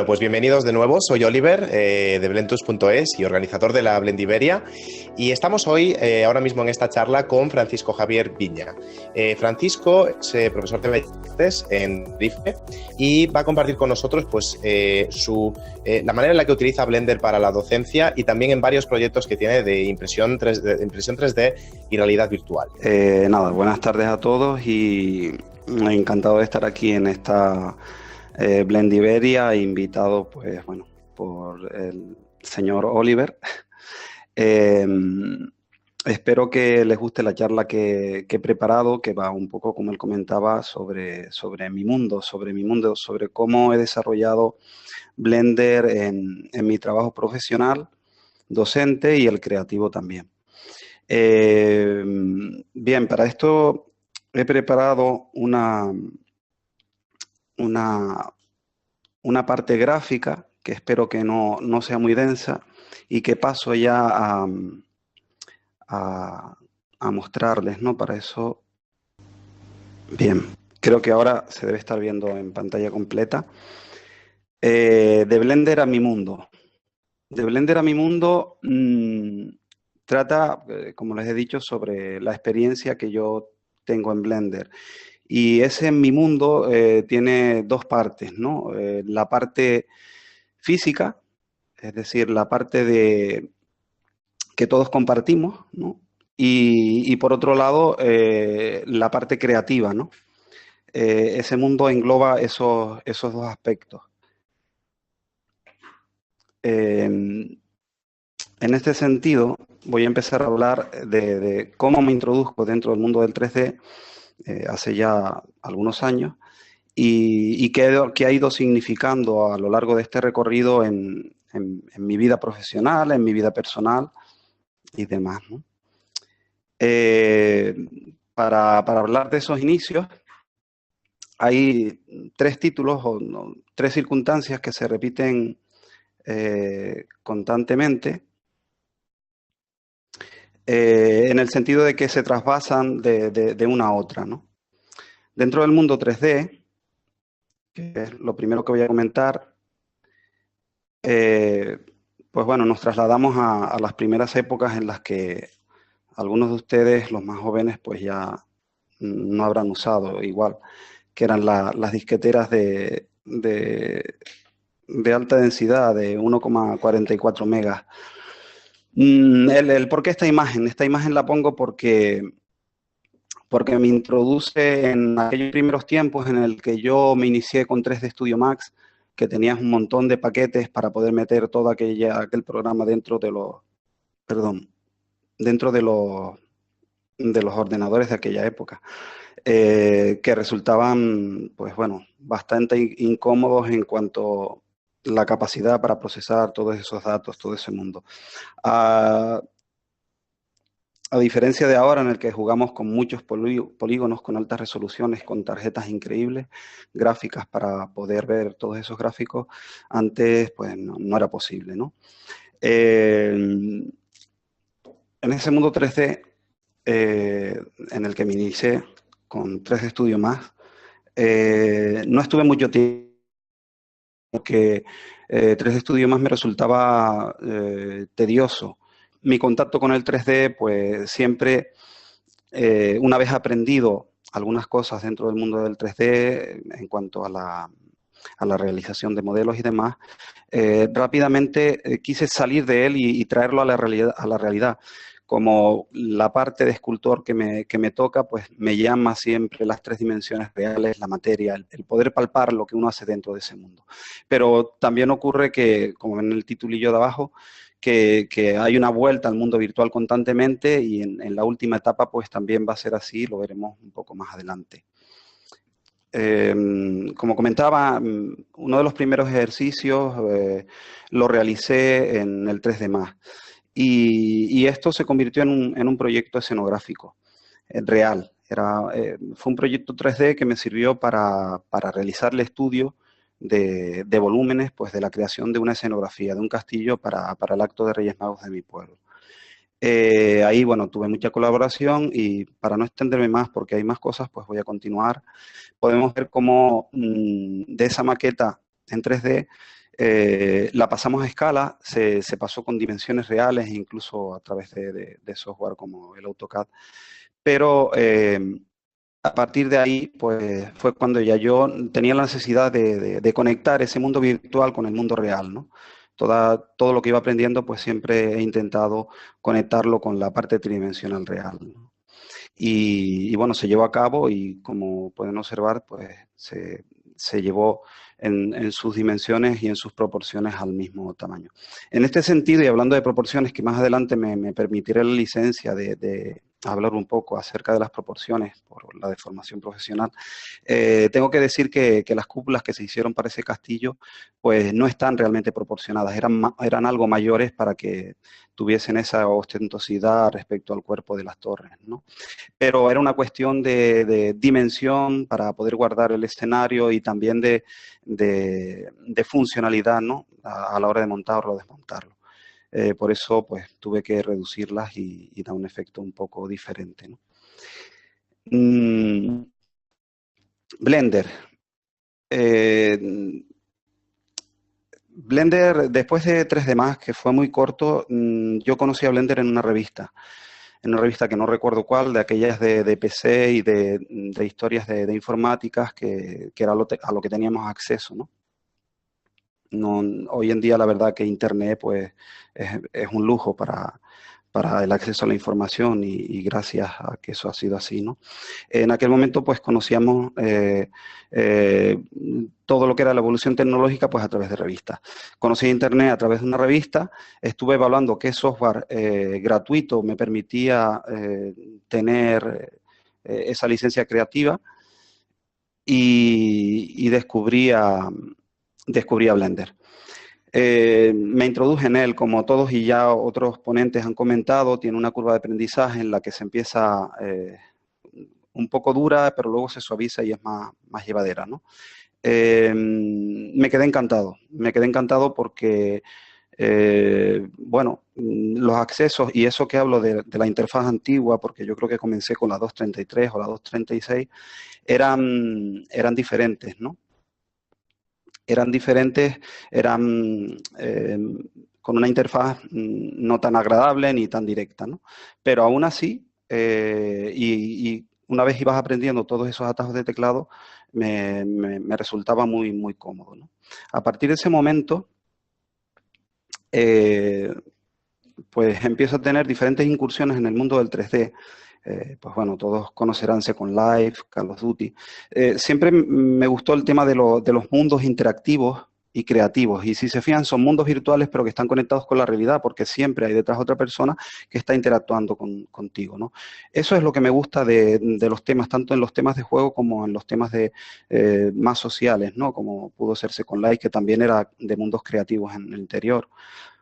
Bueno, pues bienvenidos de nuevo. Soy Oliver de Blentus.es y organizador de la Blendiveria. Y estamos hoy, ahora mismo en esta charla, con Francisco Javier Viña. Francisco es profesor de Bellas Artes en RIFE y va a compartir con nosotros pues, la manera en la que utiliza Blender para la docencia y también en varios proyectos que tiene de impresión 3D y realidad virtual. Buenas tardes a todos y encantado de estar aquí en esta Blendiveria, invitado pues bueno por el señor Oliver. Espero que les guste la charla que he preparado, que va un poco, como él comentaba, sobre mi mundo, sobre cómo he desarrollado Blender en mi trabajo profesional, docente y el creativo también. Bien, para esto he preparado una parte gráfica que espero que no sea muy densa y que paso ya a mostrarles, ¿no? Para eso, bien, creo que ahora se debe estar viendo en pantalla completa. De Blender a mi mundo. De Blender a mi mundo trata, como les he dicho, sobre la experiencia que yo tengo en Blender. Y ese en mi mundo tiene dos partes, ¿no? La parte física, es decir, la parte de que todos compartimos, ¿no? Y por otro lado, la parte creativa, ¿no? Ese mundo engloba esos dos aspectos. En este sentido, voy a empezar a hablar de cómo me introduzco dentro del mundo del 3D hace ya algunos años y qué ha ido significando a lo largo de este recorrido en mi vida profesional, en mi vida personal y demás, ¿no? Para hablar de esos inicios, hay tres títulos o tres circunstancias que se repiten constantemente, en el sentido de que se trasvasan de una a otra, ¿no? Dentro del mundo 3D, que es lo primero que voy a comentar, pues bueno, nos trasladamos a las primeras épocas en las que algunos de ustedes, los más jóvenes, pues ya no habrán usado igual, que eran las disqueteras de alta densidad, de 1,44 megas. ¿Por qué esta imagen? Esta imagen la pongo porque me introduce en aquellos primeros tiempos en el que yo me inicié con 3D Studio Max, que tenías un montón de paquetes para poder meter todo aquel programa dentro de los ordenadores de aquella época, que resultaban, pues bueno, bastante incómodos en cuanto a la capacidad para procesar todos esos datos, todo ese mundo. A diferencia de ahora, en el que jugamos con muchos polígonos, con altas resoluciones, con tarjetas increíbles, gráficas para poder ver todos esos gráficos, antes pues no era posible, ¿no? En ese mundo 3D, en el que me inicié con 3D Studio Max, no estuve mucho tiempo porque 3D Studio Max me resultaba tedioso. Mi contacto con el 3D, pues siempre, una vez aprendido algunas cosas dentro del mundo del 3D en cuanto a la realización de modelos y demás, rápidamente quise salir de él y traerlo a la realidad. Como la parte de escultor que me toca, pues me llama siempre las tres dimensiones reales, la materia, el poder palpar lo que uno hace dentro de ese mundo. Pero también ocurre que, como en el titulillo de abajo, que hay una vuelta al mundo virtual constantemente y en la última etapa pues también va a ser así, lo veremos un poco más adelante. Como comentaba, uno de los primeros ejercicios lo realicé en el 3D Max y esto se convirtió en un proyecto escenográfico real. Fue un proyecto 3D que me sirvió para realizar el estudio de volúmenes, pues de la creación de una escenografía, de un castillo para el acto de Reyes Magos de mi pueblo. Ahí, bueno, tuve mucha colaboración y para no extenderme más, porque hay más cosas, pues voy a continuar. Podemos ver cómo de esa maqueta en 3D La pasamos a escala, se pasó con dimensiones reales, incluso a través de software como el AutoCAD. Pero a partir de ahí, pues fue cuando ya yo tenía la necesidad de conectar ese mundo virtual con el mundo real, ¿no? Todo lo que iba aprendiendo, pues siempre he intentado conectarlo con la parte tridimensional real, ¿no? Y bueno, se llevó a cabo y como pueden observar, pues se llevó en sus dimensiones y en sus proporciones al mismo tamaño. En este sentido, y hablando de proporciones, que más adelante me permitiré la licencia de hablar un poco acerca de las proporciones por la deformación profesional, tengo que decir que las cúpulas que se hicieron para ese castillo pues no están realmente proporcionadas, eran algo mayores para que tuviesen esa ostentosidad respecto al cuerpo de las torres, ¿no? Pero era una cuestión de dimensión para poder guardar el escenario y también de funcionalidad, ¿no? A la hora de montarlo o desmontarlo. Por eso, pues, tuve que reducirlas y da un efecto un poco diferente, ¿no? Blender. Blender, después de 3D Max, que fue muy corto, yo conocí a Blender en una revista que no recuerdo cuál, de aquellas de PC y de historias de informáticas, que era a lo que teníamos acceso, ¿no? No, hoy en día la verdad que Internet pues es un lujo para el acceso a la información y gracias a que eso ha sido así, ¿no? En aquel momento pues conocíamos eh, todo lo que era la evolución tecnológica pues a través de revistas. Conocí Internet a través de una revista, estuve evaluando qué software gratuito me permitía tener esa licencia creativa y descubrí a Blender. Me introduje en él, como todos y ya otros ponentes han comentado, tiene una curva de aprendizaje en la que se empieza un poco dura, pero luego se suaviza y es más llevadera, ¿no? Me quedé encantado porque, bueno, los accesos, y eso que hablo de la interfaz antigua, porque yo creo que comencé con la 2.33 o la 2.36, eran diferentes, ¿no? Eran diferentes, eran con una interfaz no tan agradable ni tan directa, ¿no? Pero aún así, y una vez ibas aprendiendo todos esos atajos de teclado, me resultaba muy cómodo, ¿no? A partir de ese momento, pues empiezo a tener diferentes incursiones en el mundo del 3D. Pues bueno, todos conocerán Second Life, Call of Duty. Siempre me gustó el tema de los mundos interactivos y creativos. Y si se fijan, son mundos virtuales, pero que están conectados con la realidad, porque siempre hay detrás otra persona que está interactuando contigo, ¿no? Eso es lo que me gusta de los temas, tanto en los temas de juego como en los temas más sociales, ¿no? Como pudo ser Second Life, que también era de mundos creativos en el interior,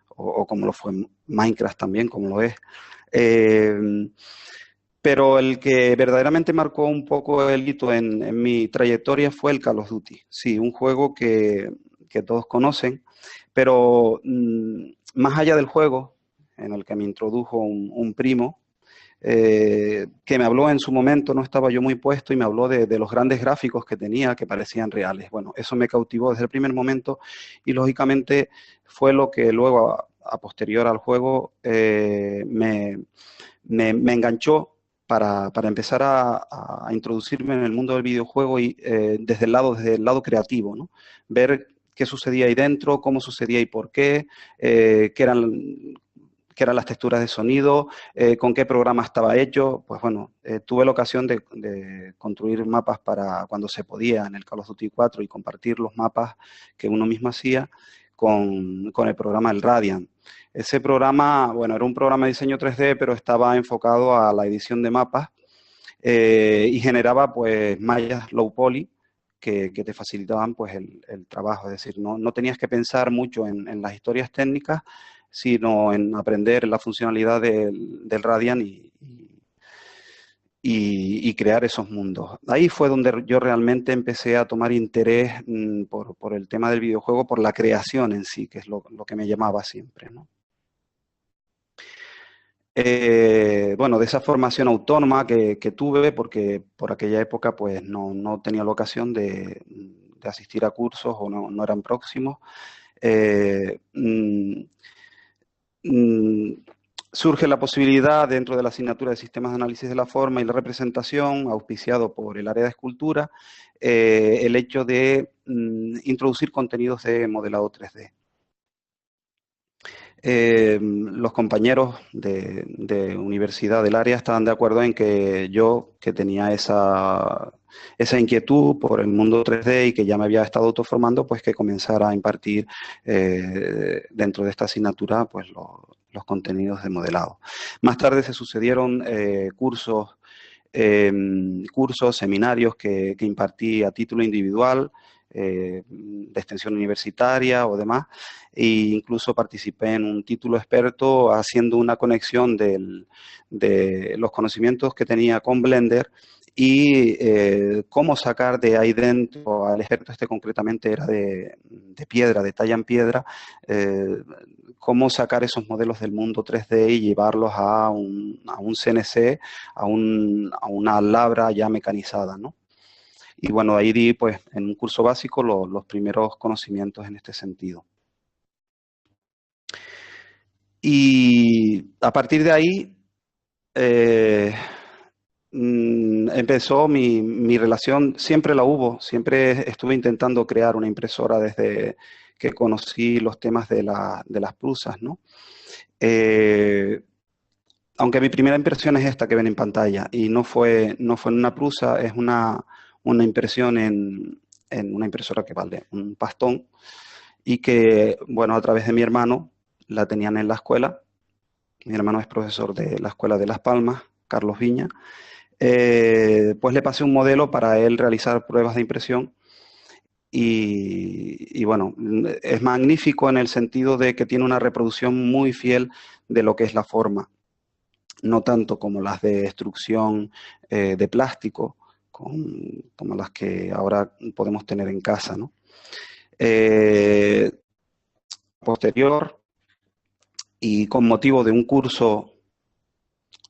o como lo fue Minecraft también, como lo es. Pero el que verdaderamente marcó un poco el hito en mi trayectoria fue el Call of Duty. Sí, un juego que todos conocen, pero más allá del juego, en el que me introdujo un primo, que me habló en su momento, no estaba yo muy puesto, y me habló de los grandes gráficos que tenía, que parecían reales. Bueno, eso me cautivó desde el primer momento y lógicamente fue lo que luego, a posterior al juego, me enganchó para empezar a introducirme en el mundo del videojuego y desde el lado creativo, ¿no? Ver qué sucedía ahí dentro, cómo sucedía y por qué, qué eran las texturas de sonido, con qué programa estaba hecho. Pues bueno, tuve la ocasión de construir mapas para cuando se podía en el Call of Duty 4 y compartir los mapas que uno mismo hacía con el programa El Radiant. Ese programa, bueno, era un programa de diseño 3D, pero estaba enfocado a la edición de mapas y generaba pues mallas low poly que te facilitaban pues el trabajo. Es decir, no tenías que pensar mucho en las historias técnicas, sino en aprender la funcionalidad del Radiant y crear esos mundos. Ahí fue donde yo realmente empecé a tomar interés por el tema del videojuego, por la creación en sí, que es lo que me llamaba siempre, ¿no? Bueno, de esa formación autónoma que tuve, porque por aquella época pues no tenía la ocasión de asistir a cursos o no eran próximos, eh, mm, mm, surge la posibilidad dentro de la asignatura de Sistemas de Análisis de la Forma y la Representación, auspiciado por el área de Escultura, el hecho de introducir contenidos de modelado 3D. Los compañeros de universidad del área estaban de acuerdo en que yo, que tenía esa inquietud por el mundo 3D y que ya me había estado autoformando, pues que comenzara a impartir dentro de esta asignatura pues los contenidos de modelado. Más tarde se sucedieron cursos, seminarios que impartí a título individual, de extensión universitaria o demás, e incluso participé en un título experto haciendo una conexión de los conocimientos que tenía con Blender y cómo sacar de ahí dentro, al experto este concretamente era de piedra, de talla en piedra, cómo sacar esos modelos del mundo 3D y llevarlos a un CNC, a una labra ya mecanizada, ¿no? Y bueno, ahí di, pues, en un curso básico los primeros conocimientos en este sentido. Y a partir de ahí empezó mi relación, siempre la hubo, siempre estuve intentando crear una impresora desde que conocí los temas de las prusas, ¿no? Aunque mi primera impresión es esta que ven en pantalla y no fue en una prusa, es una impresión en una impresora que vale un pastón y que, bueno, a través de mi hermano la tenían en la escuela. Mi hermano es profesor de la Escuela de Las Palmas, Carlos Viña. Pues le pasé un modelo para él realizar pruebas de impresión y bueno, es magnífico en el sentido de que tiene una reproducción muy fiel de lo que es la forma. No tanto como las de extrusión de plástico, como las que ahora podemos tener en casa, ¿no? Posterior, y con motivo de un curso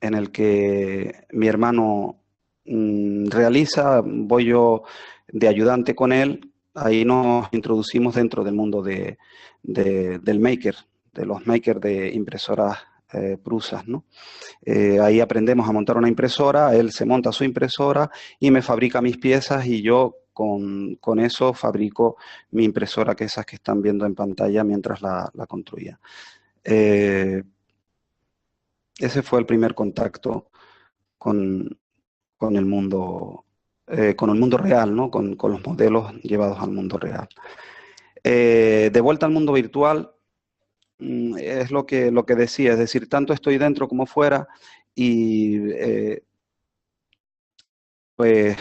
en el que mi hermano realiza, voy yo de ayudante con él, ahí nos introducimos dentro del mundo del maker, de los makers de impresoras prusas, ¿no? Ahí aprendemos a montar una impresora, él se monta su impresora y me fabrica mis piezas y yo con eso fabrico mi impresora, que esas que están viendo en pantalla mientras la construía. Ese fue el primer contacto con, con el mundo, con el mundo real, ¿no? Con los modelos llevados al mundo real. De vuelta al mundo virtual, es lo que decía, es decir, tanto estoy dentro como fuera y pues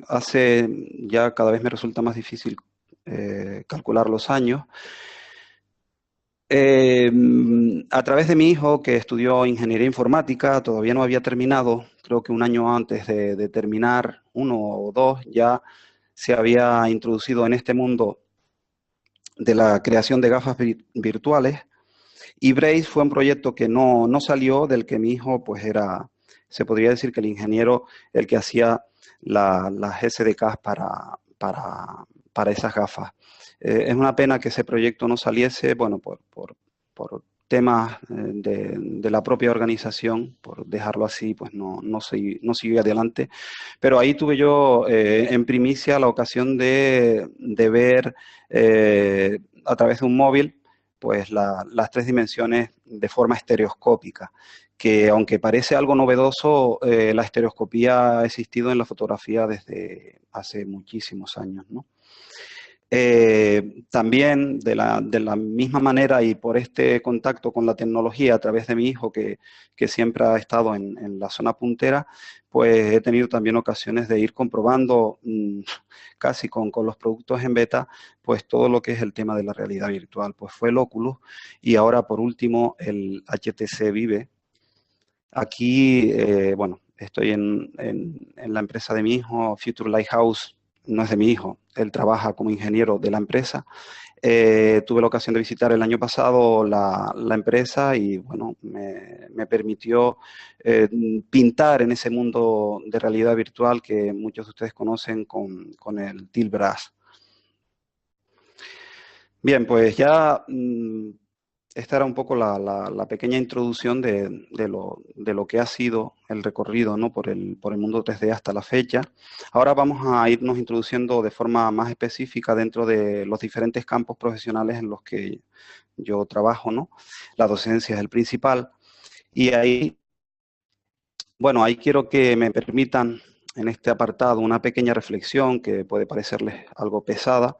hace ya cada vez me resulta más difícil calcular los años. A través de mi hijo, que estudió ingeniería informática, todavía no había terminado, creo que un año antes de terminar, 1 o 2, ya se había introducido en este mundo de la creación de gafas virtuales. Y Brace fue un proyecto que no salió, del que mi hijo pues era, se podría decir que el ingeniero, el que hacía las SDKs para esas gafas. Es una pena que ese proyecto no saliese, bueno, por temas de la propia organización, por dejarlo así, pues no siguió adelante. Pero ahí tuve yo en primicia la ocasión de ver a través de un móvil pues las 3 dimensiones de forma estereoscópica, que aunque parece algo novedoso, la estereoscopía ha existido en la fotografía desde hace muchísimos años, ¿no? También de la misma manera y por este contacto con la tecnología a través de mi hijo, que siempre ha estado en la zona puntera, pues he tenido también ocasiones de ir comprobando casi con los productos en beta, pues todo lo que es el tema de la realidad virtual. Pues fue el Oculus y ahora por último el HTC Vive. Aquí, bueno, estoy en la empresa de mi hijo, Future Lighthouse. No es de mi hijo, él trabaja como ingeniero de la empresa. Tuve la ocasión de visitar el año pasado la empresa y bueno, me permitió pintar en ese mundo de realidad virtual que muchos de ustedes conocen con el Tilbras. Bien, pues ya esta era un poco la pequeña introducción de lo que ha sido el recorrido, ¿no? por el mundo 3D hasta la fecha. Ahora vamos a irnos introduciendo de forma más específica dentro de los diferentes campos profesionales en los que yo trabajo, ¿no? La docencia es el principal. Y ahí, bueno, ahí quiero que me permitan en este apartado una pequeña reflexión que puede parecerles algo pesada,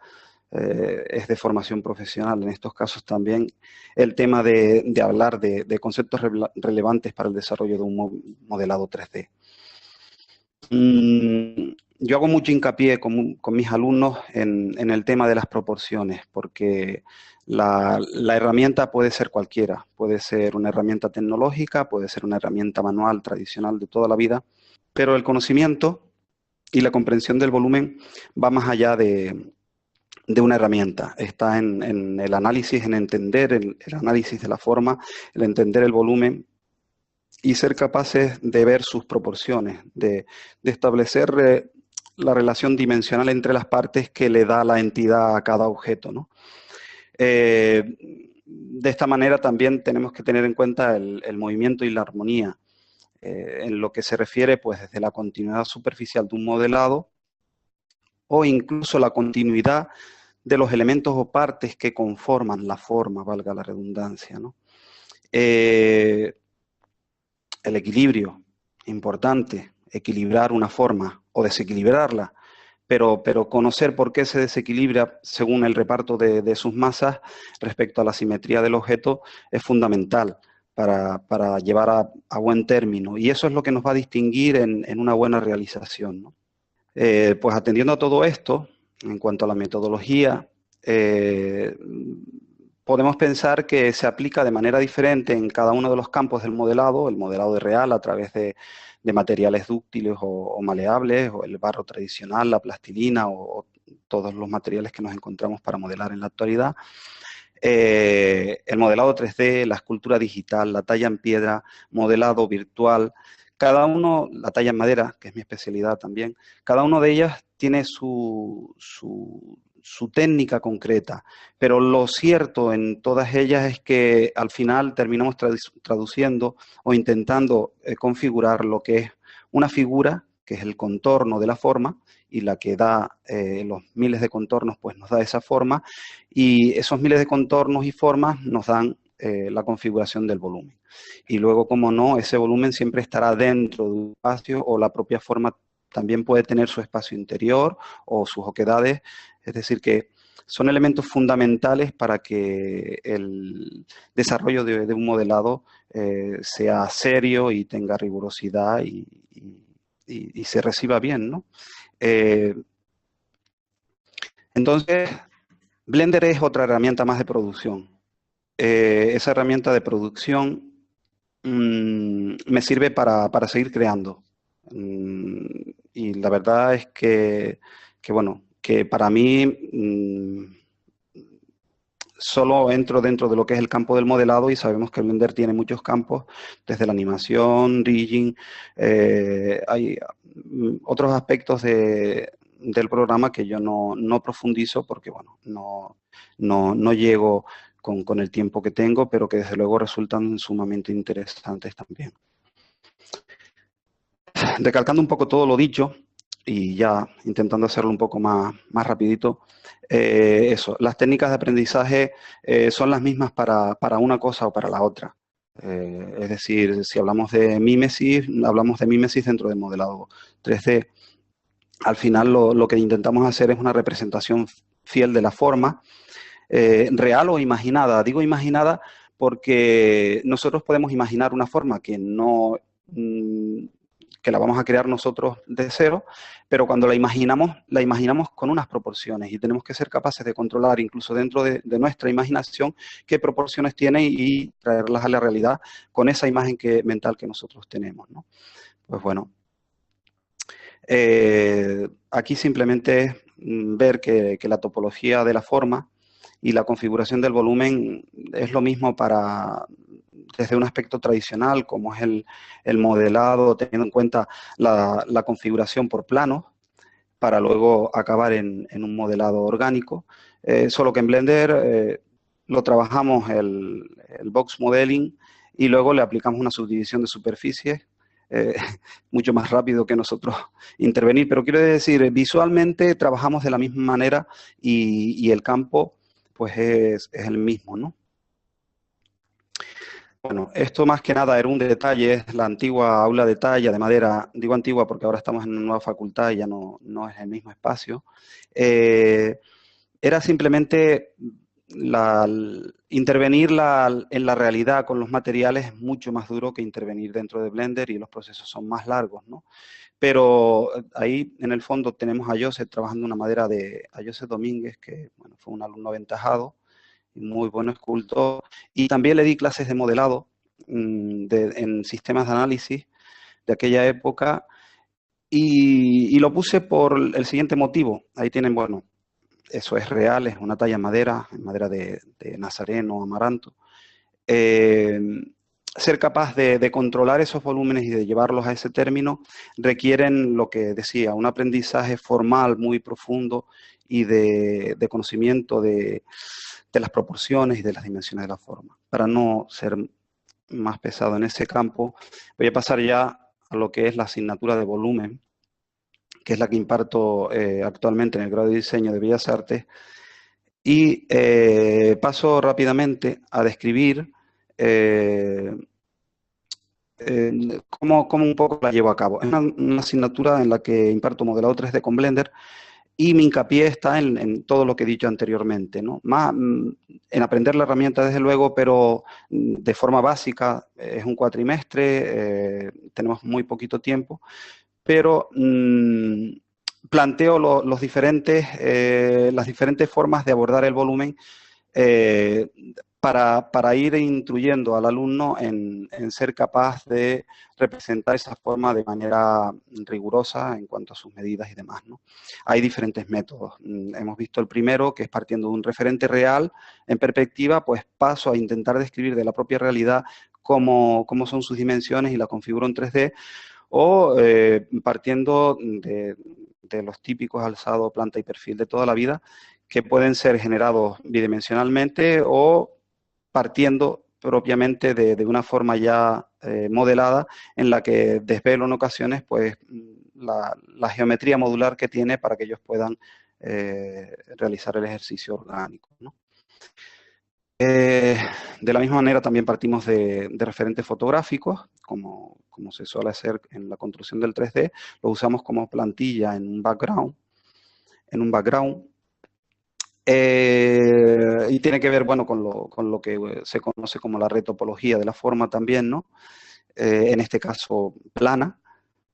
es de formación profesional. En estos casos también el tema de hablar de conceptos relevantes para el desarrollo de un modelado 3D. Yo hago mucho hincapié con mis alumnos en el tema de las proporciones, porque la herramienta puede ser cualquiera, puede ser una herramienta tecnológica, puede ser una herramienta manual tradicional de toda la vida, pero el conocimiento y la comprensión del volumen va más allá de una herramienta. Está en el análisis, en entender el análisis de la forma, el entender el volumen y ser capaces de ver sus proporciones, de establecer la relación dimensional entre las partes que le da la entidad a cada objeto, ¿no? De esta manera también tenemos que tener en cuenta el movimiento y la armonía, en lo que se refiere pues desde la continuidad superficial de un modelado o incluso la continuidad de los elementos o partes que conforman la forma, valga la redundancia, ¿no? El equilibrio, importante, equilibrar una forma o desequilibrarla, pero conocer por qué se desequilibra según el reparto de sus masas respecto a la simetría del objeto es fundamental para llevar a buen término. Y eso es lo que nos va a distinguir en una buena realización, ¿no? Pues atendiendo a todo esto, en cuanto a la metodología, podemos pensar que se aplica de manera diferente en cada uno de los campos del modelado, el modelado de real a través de materiales dúctiles o maleables, o el barro tradicional, la plastilina o todos los materiales que nos encontramos para modelar en la actualidad. El modelado 3D, la escultura digital, la talla en piedra, modelado virtual, cada uno, la talla en madera, que es mi especialidad también, cada una de ellas tiene su técnica concreta, pero lo cierto en todas ellas es que al final terminamos traduciendo o intentando configurar lo que es una figura, que es el contorno de la forma, y la que da los miles de contornos, pues nos da esa forma, y esos miles de contornos y formas nos dan la configuración del volumen. Y luego, como no, ese volumen siempre estará dentro de un espacio o la propia forma también puede tener su espacio interior o sus oquedades, es decir, que son elementos fundamentales para que el desarrollo de un modelado sea serio y tenga rigurosidad y se reciba bien, ¿no? Entonces, Blender es otra herramienta más de producción. Esa herramienta de producción me sirve para seguir creando. Y la verdad es bueno, que para mí solo entro dentro de lo que es el campo del modelado y sabemos que el Blender tiene muchos campos, desde la animación, rigging, hay otros aspectos del programa que yo no profundizo porque, bueno, no llego con el tiempo que tengo, pero que desde luego resultan sumamente interesantes también. Recalcando un poco todo lo dicho y ya intentando hacerlo un poco más rapidito, eso, las técnicas de aprendizaje son las mismas para una cosa o para la otra. Es decir, si hablamos de mímesis dentro del modelado 3D. Al final lo que intentamos hacer es una representación fiel de la forma, real o imaginada. Digo imaginada porque nosotros podemos imaginar una forma que no que la vamos a crear nosotros de cero, pero cuando la imaginamos con unas proporciones y tenemos que ser capaces de controlar incluso dentro de nuestra imaginación qué proporciones tiene y traerlas a la realidad con esa imagen mental que nosotros tenemos, ¿no? Pues bueno, aquí simplemente es ver que la topología de la forma y la configuración del volumen es lo mismo desde un aspecto tradicional, como es el modelado, teniendo en cuenta la configuración por planos, para luego acabar en un modelado orgánico. Solo que en Blender lo trabajamos el box modeling y luego le aplicamos una subdivisión de superficies, mucho más rápido que nosotros intervenir. Pero quiero decir, visualmente trabajamos de la misma manera y el campo pues es el mismo, ¿no? Bueno, esto más que nada era un detalle, es la antigua aula de talla de madera. Digo antigua porque ahora estamos en una nueva facultad y ya no es el mismo espacio. Era simplemente intervenir en la realidad con los materiales es mucho más duro que intervenir dentro de Blender y los procesos son más largos, ¿no? Pero ahí en el fondo tenemos a Joseph trabajando una madera de Joseph Domínguez, que bueno, fue un alumno aventajado, muy buen escultor, y también le di clases de modelado en sistemas de análisis de aquella época y lo puse por el siguiente motivo. Ahí tienen, bueno, eso es real, es una talla en madera de nazareno, amaranto. Ser capaz de controlar esos volúmenes y de llevarlos a ese término requieren lo que decía, un aprendizaje formal muy profundo y de conocimiento de las proporciones y de las dimensiones de la forma. Para no ser más pesado en ese campo, voy a pasar ya a lo que es la asignatura de volumen, que es la que imparto actualmente en el grado de diseño de Bellas Artes, y paso rápidamente a describir cómo un poco la llevo a cabo. Es una asignatura en la que imparto modelado 3D con Blender y mi hincapié está en todo lo que he dicho anteriormente, ¿no? Más en aprender la herramienta, desde luego, pero de forma básica. Es un cuatrimestre, tenemos muy poquito tiempo, pero planteo las diferentes formas de abordar el volumen para ir instruyendo al alumno en ser capaz de representar esa forma de manera rigurosa en cuanto a sus medidas y demás, ¿no? Hay diferentes métodos. Hemos visto el primero, que es partiendo de un referente real en perspectiva, pues paso a intentar describir de la propia realidad cómo son sus dimensiones y la configuro en 3D, o partiendo de los típicos alzado, planta y perfil de toda la vida, que pueden ser generados bidimensionalmente o partiendo propiamente de una forma ya modelada, en la que desvelo en ocasiones pues la geometría modular que tiene para que ellos puedan realizar el ejercicio orgánico, ¿no? De la misma manera también partimos de referentes fotográficos, como se suele hacer en la construcción del 3D, lo usamos como plantilla en un background, y tiene que ver, bueno, con lo que se conoce como la retopología de la forma también, ¿no? En este caso plana,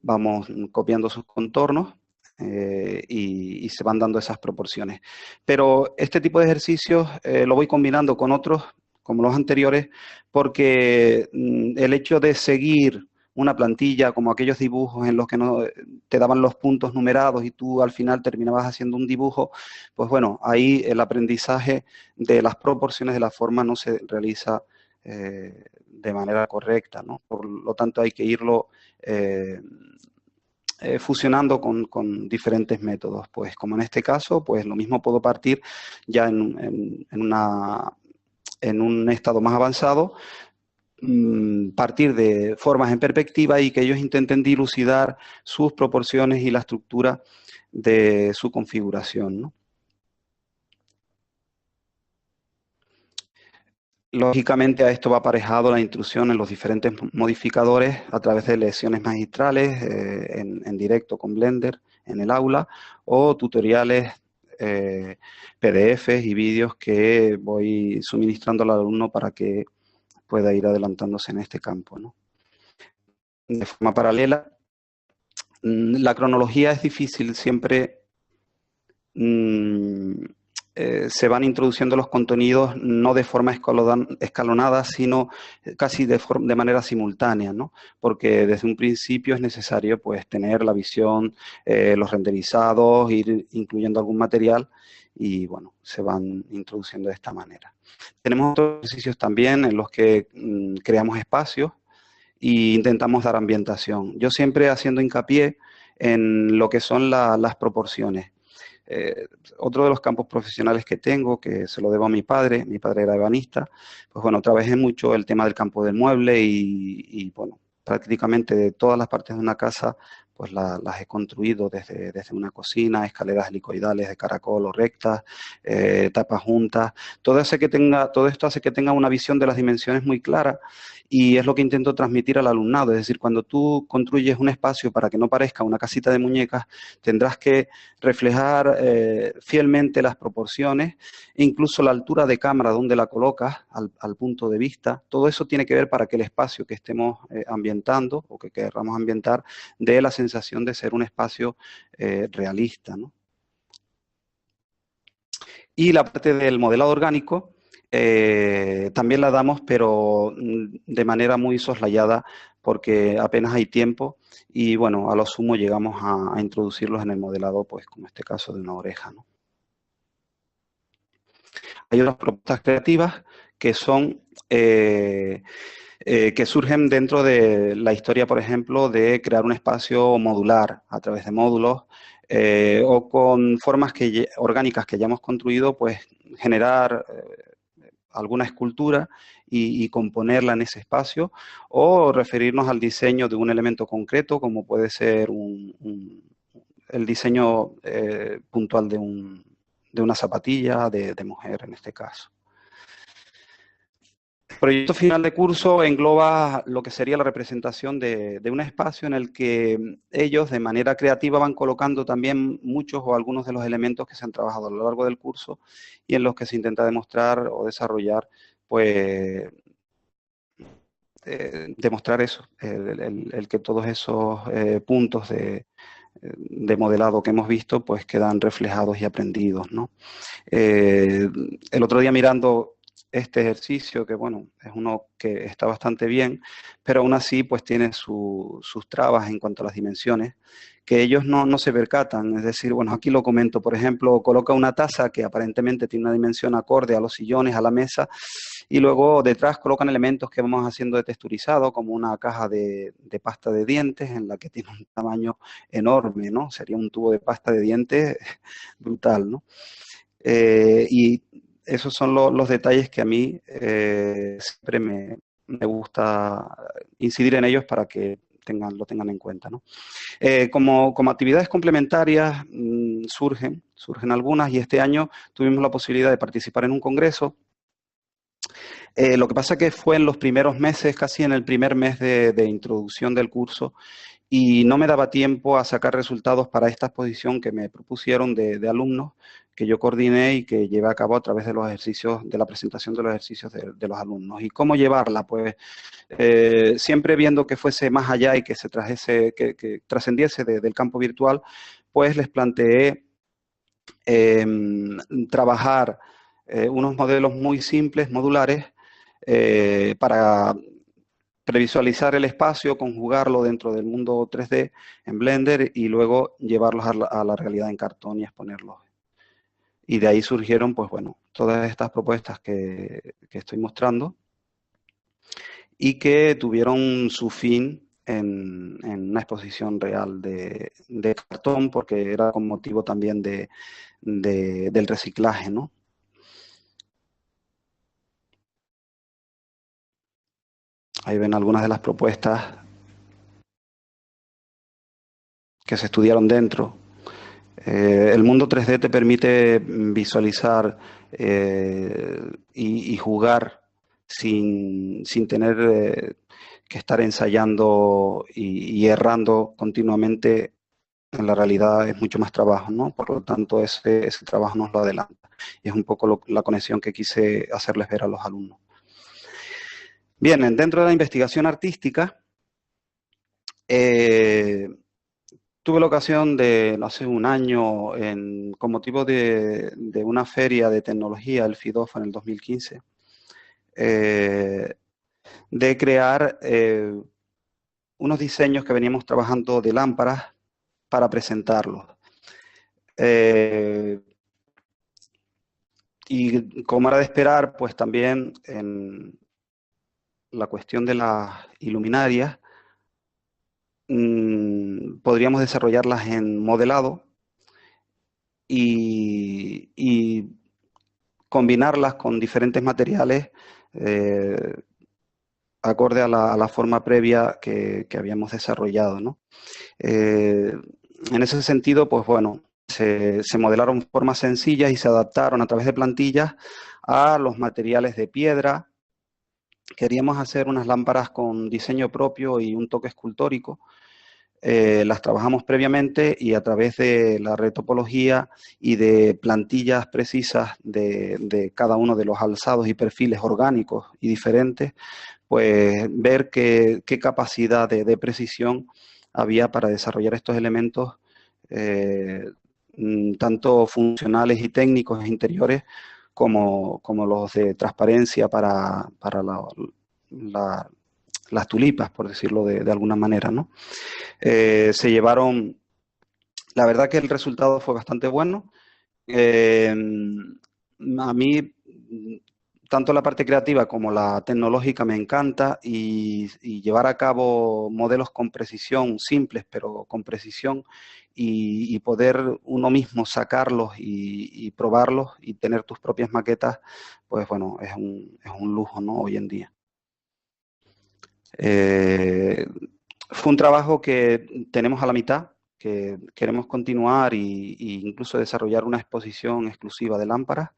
vamos copiando sus contornos y se van dando esas proporciones. Pero este tipo de ejercicios lo voy combinando con otros, como los anteriores, porque el hecho de seguir una plantilla, como aquellos dibujos en los que no te daban los puntos numerados y tú al final terminabas haciendo un dibujo, pues bueno, ahí el aprendizaje de las proporciones de la forma no se realiza de manera correcta, ¿no? Por lo tanto, hay que irlo fusionando con diferentes métodos. Pues como en este caso, pues lo mismo puedo partir ya en un estado más avanzado, partir de formas en perspectiva y que ellos intenten dilucidar sus proporciones y la estructura de su configuración, ¿no? Lógicamente a esto va aparejado la instrucción en los diferentes modificadores a través de lecciones magistrales en directo con Blender en el aula, o tutoriales, PDFs y vídeos que voy suministrando al alumno para que pueda ir adelantándose en este campo, ¿no? De forma paralela, la cronología es difícil, siempre se van introduciendo los contenidos no de forma escalonada, sino casi de manera simultánea, ¿no? Porque desde un principio es necesario pues tener la visión, los renderizados, ir incluyendo algún material y bueno, se van introduciendo de esta manera. Tenemos otros ejercicios también en los que creamos espacios e intentamos dar ambientación. Yo siempre haciendo hincapié en lo que son las proporciones. Eh, Otro de los campos profesionales que tengo, que se lo debo a mi padre era ebanista, pues bueno, trabajé mucho el tema del campo del mueble y bueno, prácticamente de todas las partes de una casa, pues las he construido desde una cocina, escaleras helicoidales de caracol o rectas, tapas juntas, todo esto hace que tenga una visión de las dimensiones muy clara y es lo que intento transmitir al alumnado, es decir, cuando tú construyes un espacio para que no parezca una casita de muñecas, tendrás que reflejar fielmente las proporciones, incluso la altura de cámara donde la colocas al punto de vista. Todo eso tiene que ver para que el espacio que estemos ambientando o que queramos ambientar dé la sensación de ser un espacio realista, ¿no? Y la parte del modelado orgánico también la damos, pero de manera muy soslayada, porque apenas hay tiempo y, bueno, a lo sumo llegamos a introducirlos en el modelado, pues como este caso de una oreja, ¿no? Hay otras propuestas creativas que son que surgen dentro de la historia, por ejemplo, de crear un espacio modular a través de módulos o con formas orgánicas que ya hemos construido, pues generar alguna escultura y componerla en ese espacio, o referirnos al diseño de un elemento concreto, como puede ser el diseño puntual de una zapatilla de mujer en este caso. El proyecto final de curso engloba lo que sería la representación de un espacio en el que ellos de manera creativa van colocando también muchos o algunos de los elementos que se han trabajado a lo largo del curso y en los que se intenta demostrar o desarrollar, pues, demostrar eso, el que todos esos puntos de modelado que hemos visto, pues quedan reflejados y aprendidos, ¿no? El otro día mirando este ejercicio, que bueno, es uno que está bastante bien, pero aún así pues tiene sus trabas en cuanto a las dimensiones, que ellos no se percatan. Es decir, bueno, aquí lo comento, por ejemplo, coloca una taza que aparentemente tiene una dimensión acorde a los sillones, a la mesa, y luego detrás colocan elementos que vamos haciendo de texturizado, como una caja de pasta de dientes en la que tiene un tamaño enorme, ¿no? Sería un tubo de pasta de dientes brutal, ¿no? Y esos son los detalles que a mí siempre me gusta incidir en ellos para que lo tengan en cuenta, ¿no? Como actividades complementarias surgen algunas y este año tuvimos la posibilidad de participar en un congreso. Lo que pasa que fue en los primeros meses, casi en el primer mes de introducción del curso, y no me daba tiempo a sacar resultados para esta exposición que me propusieron de alumnos que yo coordiné y que llevé a cabo a través de los ejercicios, de la presentación de los ejercicios de los alumnos. ¿Y cómo llevarla? Pues siempre viendo que fuese más allá y que se trajese, que trascendiese del campo virtual, pues les planteé trabajar unos modelos muy simples, modulares, para previsualizar el espacio, conjugarlo dentro del mundo 3D en Blender y luego llevarlos a la realidad en cartón y exponerlos. Y de ahí surgieron, pues bueno, todas estas propuestas que estoy mostrando y que tuvieron su fin en una exposición real de cartón, porque era con motivo también del reciclaje, ¿no? Ahí ven algunas de las propuestas que se estudiaron dentro. El mundo 3D te permite visualizar y jugar sin tener que estar ensayando y errando continuamente. En la realidad es mucho más trabajo, ¿no? Por lo tanto, ese trabajo nos lo adelanta. Y es un poco la conexión que quise hacerles ver a los alumnos. Bien, dentro de la investigación artística, tuve la ocasión de, hace un año, con motivo de una feria de tecnología, el FIDOF en el 2015, de crear unos diseños que veníamos trabajando de lámparas para presentarlos. Y como era de esperar, pues también en la cuestión de las iluminarias, podríamos desarrollarlas en modelado y combinarlas con diferentes materiales acorde a la forma previa que habíamos desarrollado, ¿no? En ese sentido, pues bueno, se modelaron formas sencillas y se adaptaron a través de plantillas a los materiales de piedra. Queríamos hacer unas lámparas con diseño propio y un toque escultórico. Las trabajamos previamente y a través de la retopología y de plantillas precisas de cada uno de los alzados y perfiles orgánicos y diferentes, pues ver qué capacidad de precisión había para desarrollar estos elementos, tanto funcionales y técnicos interiores como los de transparencia para las tulipas, por decirlo de alguna manera, ¿no? Se llevaron, la verdad que el resultado fue bastante bueno. A mí, tanto la parte creativa como la tecnológica me encanta y llevar a cabo modelos con precisión, simples, pero con precisión, y poder uno mismo sacarlos y probarlos y tener tus propias maquetas, pues bueno, es un lujo, ¿no? Hoy en día. Fue un trabajo que tenemos a la mitad, que queremos continuar y incluso desarrollar una exposición exclusiva de lámparas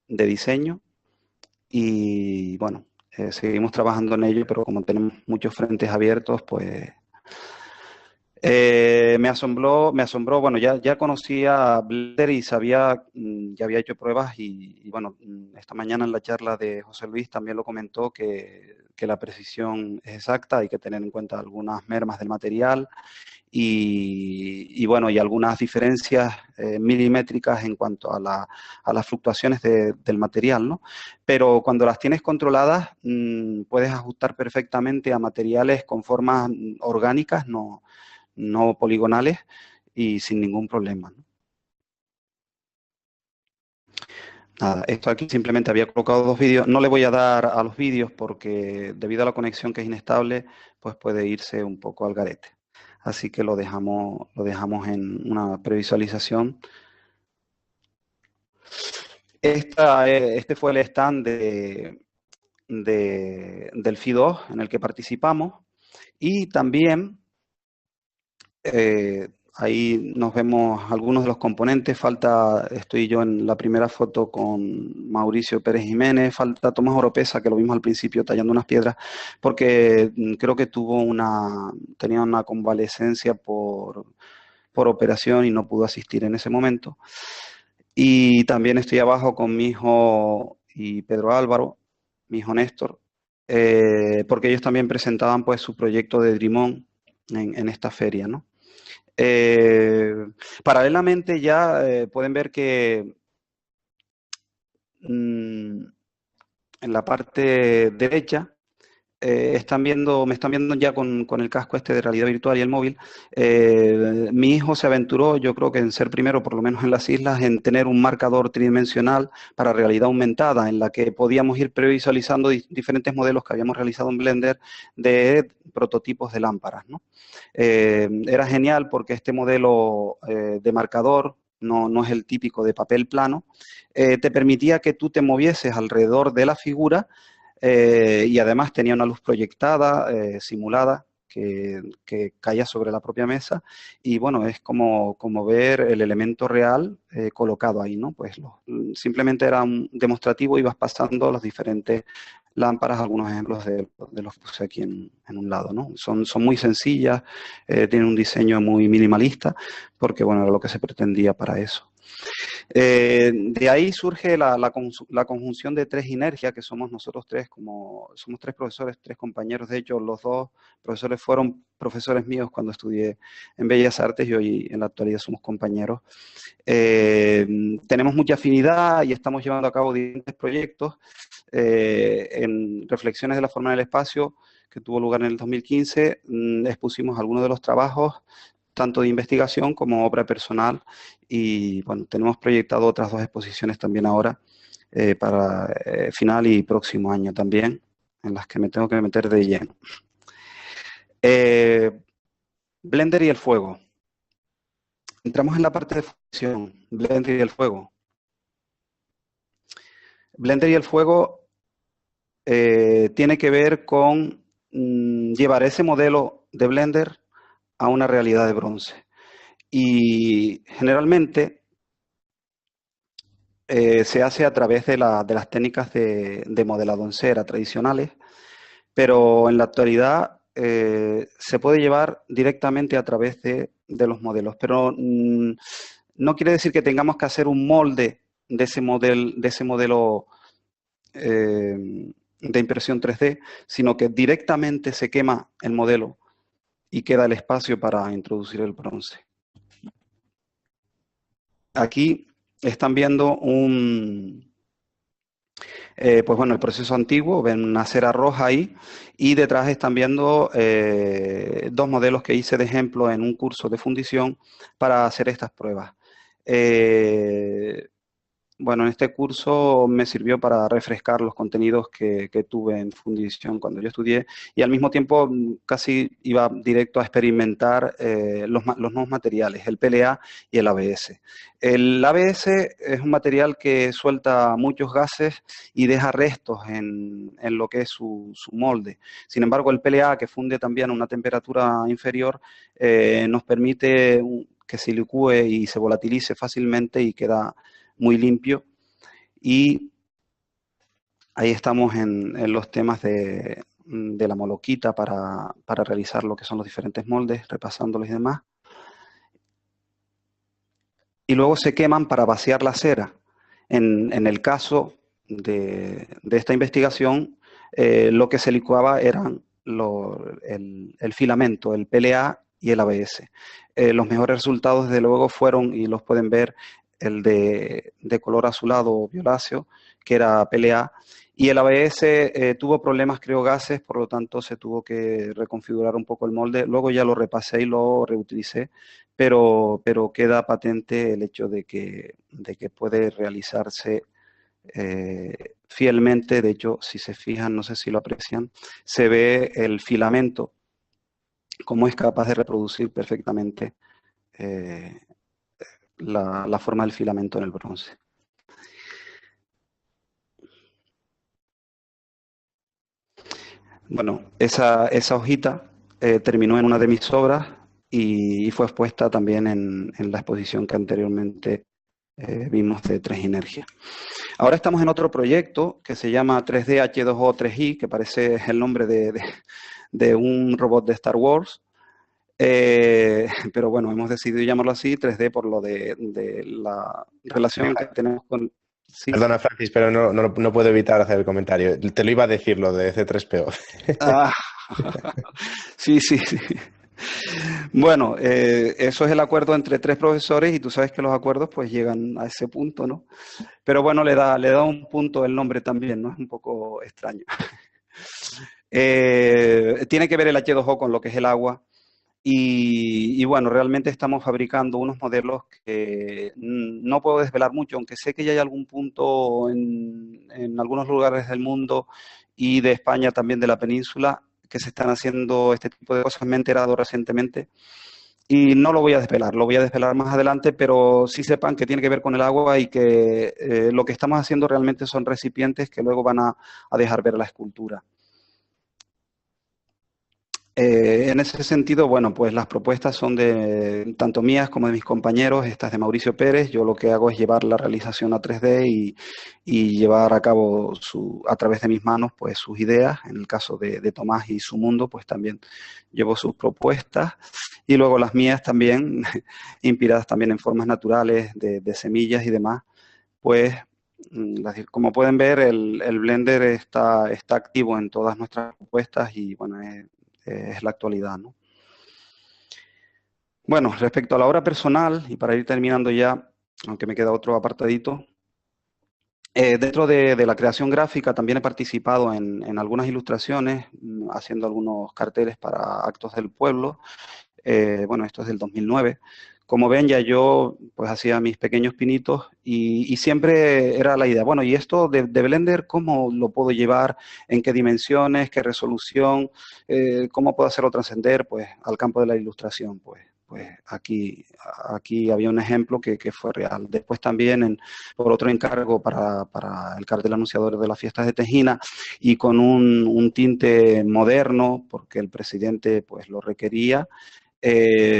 de diseño. Y bueno, seguimos trabajando en ello, pero como tenemos muchos frentes abiertos, pues me asombró, bueno, ya conocía Blender y sabía, ya había hecho pruebas y bueno, esta mañana en la charla de José Luis también lo comentó que la precisión es exacta, hay que tener en cuenta algunas mermas del material y bueno, y algunas diferencias milimétricas en cuanto a las fluctuaciones del material, ¿no? Pero cuando las tienes controladas, puedes ajustar perfectamente a materiales con formas orgánicas, no poligonales y sin ningún problema, ¿no? Nada, esto aquí simplemente había colocado dos vídeos. No le voy a dar a los vídeos porque debido a la conexión que es inestable, pues puede irse un poco al garete. Así que lo dejamos en una previsualización. Este fue el stand del FI2 en el que participamos y también ahí nos vemos algunos de los componentes. Estoy yo en la primera foto con Mauricio Pérez Jiménez, falta Tomás Oropesa, que lo vimos al principio tallando unas piedras, porque creo que tenía una convalecencia por operación y no pudo asistir en ese momento. Y también estoy abajo con mi hijo y Pedro Álvaro, mi hijo Néstor, porque ellos también presentaban pues su proyecto de Drimón en esta feria, ¿no? Eh, Paralelamente ya pueden ver que en la parte derecha me están viendo ya con el casco este de realidad virtual y el móvil. Mi hijo se aventuró, yo creo que en ser primero, por lo menos en las islas, en tener un marcador tridimensional para realidad aumentada, en la que podíamos ir previsualizando diferentes modelos que habíamos realizado en Blender de prototipos de lámparas, ¿no? Era genial porque este modelo de marcador no es el típico de papel plano, te permitía que tú te movieses alrededor de la figura y además tenía una luz proyectada, simulada, que caía sobre la propia mesa y bueno, es como ver el elemento real colocado ahí, ¿no? Pues simplemente era un demostrativo, ibas pasando las diferentes lámparas, algunos ejemplos de los que puse aquí en un lado, ¿no? Son muy sencillas, tienen un diseño muy minimalista, porque bueno, era lo que se pretendía para eso. De ahí surge la conjunción de tres inercias, que somos nosotros tres, somos tres profesores, tres compañeros. De hecho, los dos profesores fueron profesores míos cuando estudié en Bellas Artes y hoy en la actualidad somos compañeros. Tenemos mucha afinidad y estamos llevando a cabo diferentes proyectos en Reflexiones de la Forma del Espacio, que tuvo lugar en el 2015, expusimos algunos de los trabajos, tanto de investigación como obra personal, y bueno, tenemos proyectado otras dos exposiciones también ahora para final y próximo año también, en las que me tengo que meter de lleno. Blender y el fuego. Entramos en la parte de función, Blender y el fuego. Blender y el fuego tiene que ver con llevar ese modelo de Blender a una realidad de bronce. Y generalmente se hace a través de las técnicas de modelado en cera tradicionales, pero en la actualidad se puede llevar directamente a través de los modelos. Pero no quiere decir que tengamos que hacer un molde de ese modelo de impresión 3D, sino que directamente se quema el modelo y queda el espacio para introducir el bronce. Aquí están viendo pues bueno, el proceso antiguo, ven una cera roja ahí, y detrás están viendo dos modelos que hice de ejemplo en un curso de fundición para hacer estas pruebas. Bueno, en este curso me sirvió para refrescar los contenidos que tuve en fundición cuando yo estudié, y al mismo tiempo casi iba directo a experimentar los nuevos materiales, el PLA y el ABS. El ABS es un material que suelta muchos gases y deja restos en lo que es su molde. Sin embargo, el PLA, que funde también a una temperatura inferior, nos permite que se licúe y se volatilice fácilmente y queda muy limpio. Y ahí estamos en los temas de la moloquita para realizar lo que son los diferentes moldes, repasándolos y demás. Y luego se queman para vaciar la cera. En el caso de esta investigación, lo que se licuaba eran el filamento, el PLA y el ABS. Los mejores resultados, desde luego, fueron, y los pueden ver, el de color azulado o violáceo, que era PLA, y el ABS tuvo problemas, creo, gases, por lo tanto se tuvo que reconfigurar un poco el molde. Luego ya lo repasé y lo reutilicé, pero queda patente el hecho de que puede realizarse fielmente. De hecho, si se fijan, no sé si lo aprecian, se ve el filamento, cómo es capaz de reproducir perfectamente la forma del filamento en el bronce. Bueno, esa hojita terminó en una de mis obras y fue expuesta también en la exposición que anteriormente vimos de 3 Energia. Ahora estamos en otro proyecto que se llama 3D H2O 3i, que parece el nombre de un robot de Star Wars. Pero bueno, hemos decidido llamarlo así, 3D, por lo de la relación que tenemos con... ¿Sí? Perdona, Francis, pero no puedo evitar hacer el comentario. Te lo iba a decir, lo de C3PO. Ah, sí, sí, sí. Bueno, eso es el acuerdo entre 3 profesores, y tú sabes que los acuerdos pues llegan a ese punto, ¿no? Pero bueno, le da un punto el nombre también, ¿no? Es un poco extraño. Tiene que ver el H2O con lo que es el agua. Y bueno, realmente estamos fabricando unos modelos que no puedo desvelar mucho, aunque sé que ya hay algún punto en algunos lugares del mundo y de España, también de la península, que se están haciendo este tipo de cosas. Me he enterado recientemente y no lo voy a desvelar, lo voy a desvelar más adelante, pero sí sepan que tiene que ver con el agua y que lo que estamos haciendo realmente son recipientes que luego van a dejar ver la escultura. En ese sentido, bueno, pues las propuestas son de tanto mías como de mis compañeros, estas de Mauricio Pérez. Yo lo que hago es llevar la realización a 3D y llevar a cabo a través de mis manos pues sus ideas. En el caso de Tomás y su mundo, pues también llevo sus propuestas, y luego las mías también, inspiradas también en formas naturales de semillas y demás. Pues como pueden ver, el Blender está activo en todas nuestras propuestas y bueno, es la actualidad, ¿no? Bueno, respecto a la obra personal, y para ir terminando ya, aunque me queda otro apartadito, dentro de la creación gráfica también he participado en algunas ilustraciones, haciendo algunos carteles para actos del pueblo. Bueno, esto es del 2009, como ven, ya yo pues hacía mis pequeños pinitos y siempre era la idea, bueno, ¿y esto de Blender cómo lo puedo llevar? ¿En qué dimensiones? ¿Qué resolución? ¿Cómo puedo hacerlo trascender? Pues al campo de la ilustración, pues aquí había un ejemplo que fue real. Después también, por otro encargo para el cartel anunciador de las fiestas de Tejina y con un tinte moderno, porque el presidente pues lo requería,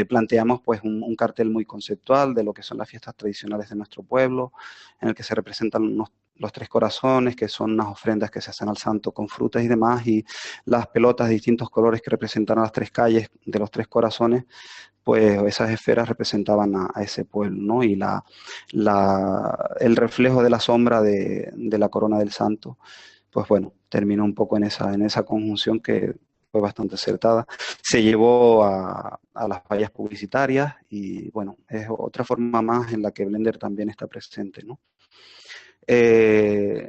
planteamos pues un cartel muy conceptual de lo que son las fiestas tradicionales de nuestro pueblo, en el que se representan los tres corazones, que son unas ofrendas que se hacen al santo con frutas y demás, y las pelotas de distintos colores que representan a las tres calles de los tres corazones, pues esas esferas representaban a ese pueblo, ¿no? Y el reflejo de la sombra de la corona del santo, pues bueno, terminó un poco en esa conjunción que fue bastante acertada. Se llevó a las vallas publicitarias y bueno, es otra forma más en la que Blender también está presente, ¿no?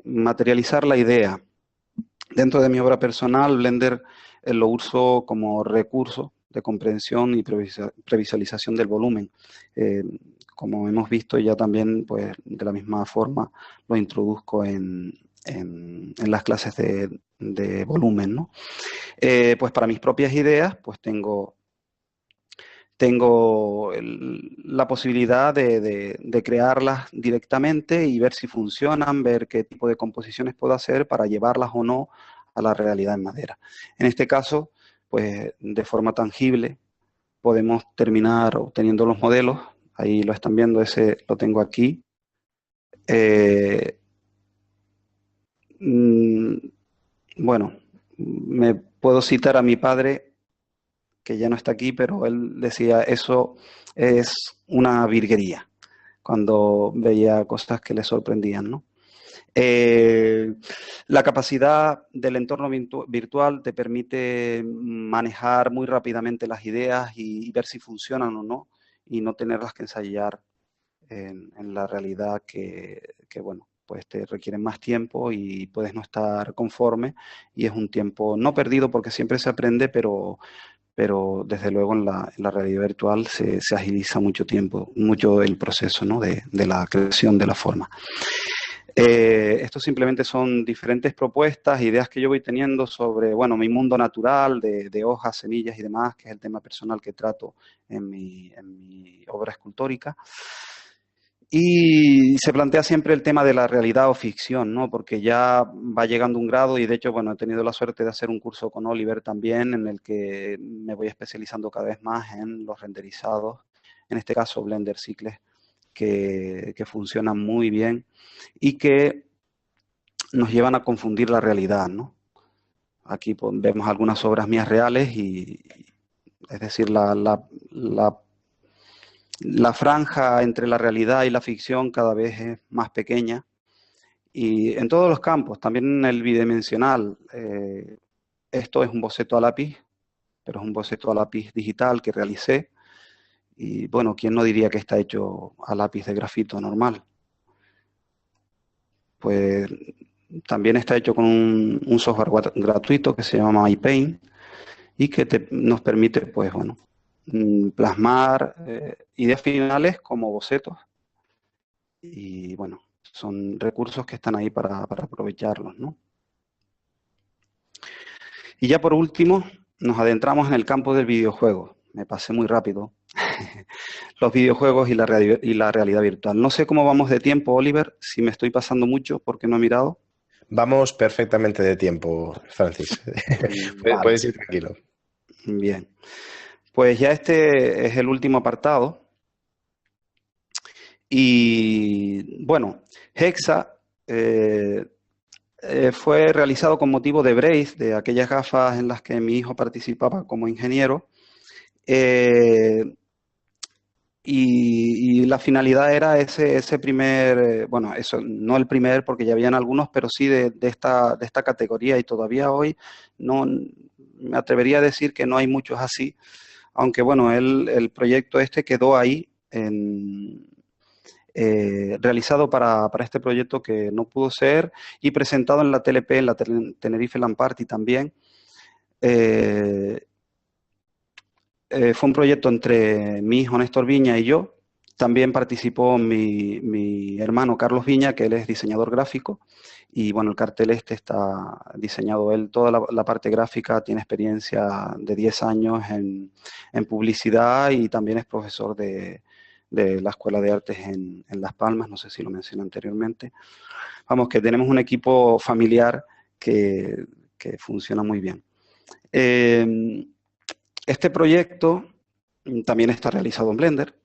Materializar la idea. Dentro de mi obra personal, Blender lo uso como recurso de comprensión y previsualización del volumen. Como hemos visto ya también, pues de la misma forma lo introduzco en las clases de volumen, ¿no? Pues para mis propias ideas, pues tengo la posibilidad de crearlas directamente y ver si funcionan, ver qué tipo de composiciones puedo hacer para llevarlas o no a la realidad en madera. En este caso, pues de forma tangible, podemos terminar obteniendo los modelos. Ahí lo están viendo, ese lo tengo aquí. Bueno, me puedo citar a mi padre, que ya no está aquí, pero él decía, eso es una virguería, cuando veía cosas que le sorprendían, ¿no? La capacidad del entorno virtual te permite manejar muy rápidamente las ideas y ver si funcionan o no, y no tenerlas que ensayar en la realidad que, bueno, pues te requieren más tiempo y puedes no estar conforme, y es un tiempo no perdido porque siempre se aprende, pero desde luego en la realidad virtual se agiliza mucho tiempo, mucho el proceso, ¿no? de la creación de la forma. Esto simplemente son diferentes propuestas, ideas que yo voy teniendo sobre, bueno, mi mundo natural, de hojas, semillas y demás, que es el tema personal que trato en mi obra escultórica. Y se plantea siempre el tema de la realidad o ficción, ¿no? Porque ya va llegando un grado y de hecho, bueno, he tenido la suerte de hacer un curso con Oliver también, en el que me voy especializando cada vez más en los renderizados, en este caso Blender Cycles, que funcionan muy bien y que nos llevan a confundir la realidad, ¿no? Aquí pues, vemos algunas obras mías reales y, es decir, la franja entre la realidad y la ficción cada vez es más pequeña, y en todos los campos, también en el bidimensional. Esto es un boceto a lápiz, pero es un boceto a lápiz digital que realicé, y bueno, ¿quién no diría que está hecho a lápiz de grafito normal? Pues también está hecho con un software gratuito que se llama MyPaint y que nos permite, pues bueno, plasmar ideas finales como bocetos, y bueno, son recursos que están ahí para aprovecharlos, ¿no? Y ya por último, nos adentramos en el campo del videojuego. Me pasé muy rápido. Los videojuegos y la realidad virtual. No sé cómo vamos de tiempo, Oliver, si me estoy pasando mucho porque no he mirado. Vamos perfectamente de tiempo, Francis. Vale. Puedes ir tranquilo. Bien. Pues ya este es el último apartado. Y bueno, Hexa fue realizado con motivo de Brace, de aquellas gafas en las que mi hijo participaba como ingeniero. Y la finalidad era ese primer, bueno, eso no el primer, porque ya habían algunos, pero sí de esta categoría, y todavía hoy no me atrevería a decir que no hay muchos así, aunque bueno, el proyecto este quedó ahí realizado para este proyecto que no pudo ser, y presentado en la TLP, en la Tenerife Land Party también. fue un proyecto entre mi hijo Néstor Viña y yo. También participó mi hermano Carlos Viña, que él es diseñador gráfico. Y bueno, el cartel este está diseñado él. Toda la parte gráfica, tiene experiencia de 10 años en publicidad y también es profesor de la Escuela de Artes en Las Palmas. No sé si lo mencioné anteriormente. Vamos, que tenemos un equipo familiar que funciona muy bien. Este proyecto también está realizado en Blender.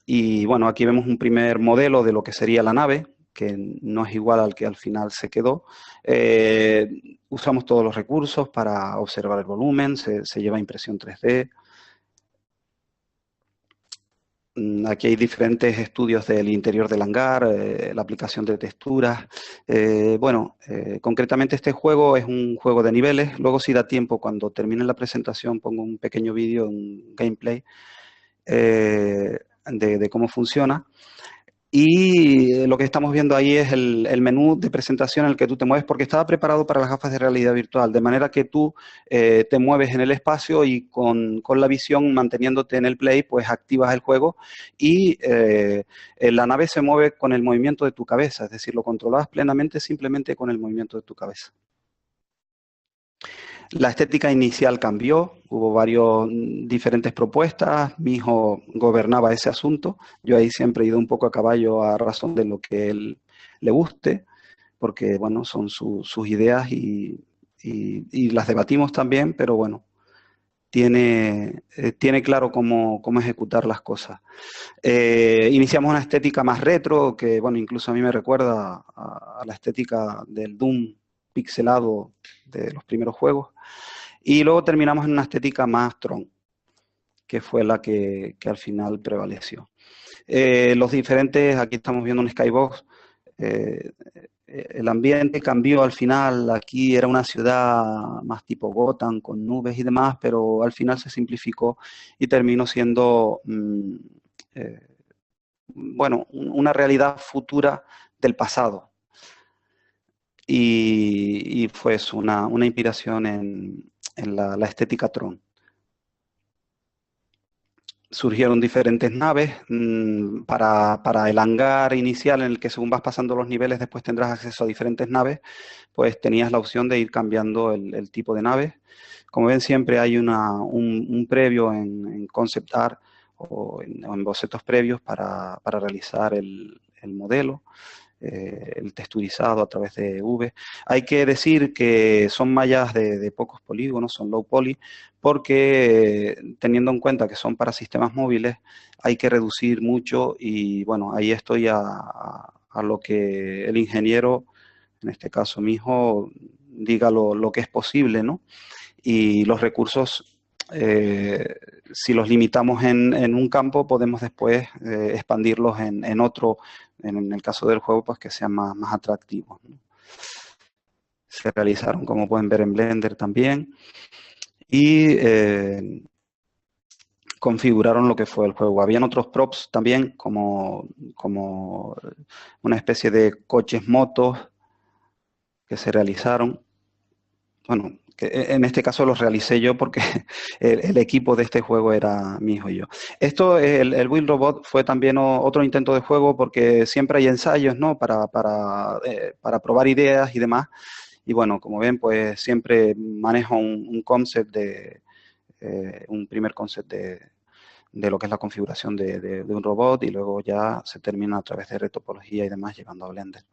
Y bueno, aquí vemos un primer modelo de lo que sería la nave, que no es igual al que al final se quedó. Usamos todos los recursos para observar el volumen, se lleva impresión 3D. Aquí hay diferentes estudios del interior del hangar, la aplicación de texturas. Concretamente este juego es un juego de niveles. Luego, si da tiempo, cuando termine la presentación, pongo un pequeño vídeo, un gameplay de cómo funciona. Y lo que estamos viendo ahí es el menú de presentación en el que tú te mueves, porque estaba preparado para las gafas de realidad virtual, de manera que tú te mueves en el espacio y con la visión, manteniéndote en el play, pues activas el juego y la nave se mueve con el movimiento de tu cabeza, es decir, lo controlabas plenamente simplemente con el movimiento de tu cabeza. La estética inicial cambió, hubo varias diferentes propuestas, mi hijo gobernaba ese asunto, yo ahí siempre he ido un poco a caballo a razón de lo que él le guste, porque bueno, son sus ideas y las debatimos también, pero bueno, tiene claro cómo ejecutar las cosas. Iniciamos una estética más retro, que bueno, incluso a mí me recuerda a la estética del Doom pixelado de los primeros juegos. Y luego terminamos en una estética más Tron, que fue la que al final prevaleció. Los diferentes, aquí estamos viendo un skybox, el ambiente cambió al final, aquí era una ciudad más tipo Gotham, con nubes y demás, pero al final se simplificó y terminó siendo, una realidad futura del pasado. Y fue una inspiración en la estética Tron. Surgieron diferentes naves para el hangar inicial, en el que según vas pasando los niveles después tendrás acceso a diferentes naves, pues tenías la opción de ir cambiando el tipo de naves. Como ven, siempre hay un previo en concept art o en bocetos previos para realizar el modelo. El texturizado a través de V. Hay que decir que son mallas de pocos polígonos, son low poly, porque teniendo en cuenta que son para sistemas móviles, hay que reducir mucho y bueno, ahí estoy a lo que el ingeniero, en este caso mi hijo, diga lo que es posible, ¿no? Y los recursos, si los limitamos en un campo, podemos después expandirlos en otro, en el caso del juego, pues que sean más atractivos, ¿no? Se realizaron, como pueden ver, en Blender también, y configuraron lo que fue el juego. Habían otros props también, como una especie de coches motos que se realizaron. Bueno, que en este caso los realicé yo porque el equipo de este juego era mi hijo y yo. Esto, el Build Robot, fue también otro intento de juego, porque siempre hay ensayos, ¿no? Para probar ideas y demás. Y bueno, como ven, pues siempre manejo un concept un primer concept de lo que es la configuración de un robot, y luego ya se termina a través de retopología y demás, llegando a Blender.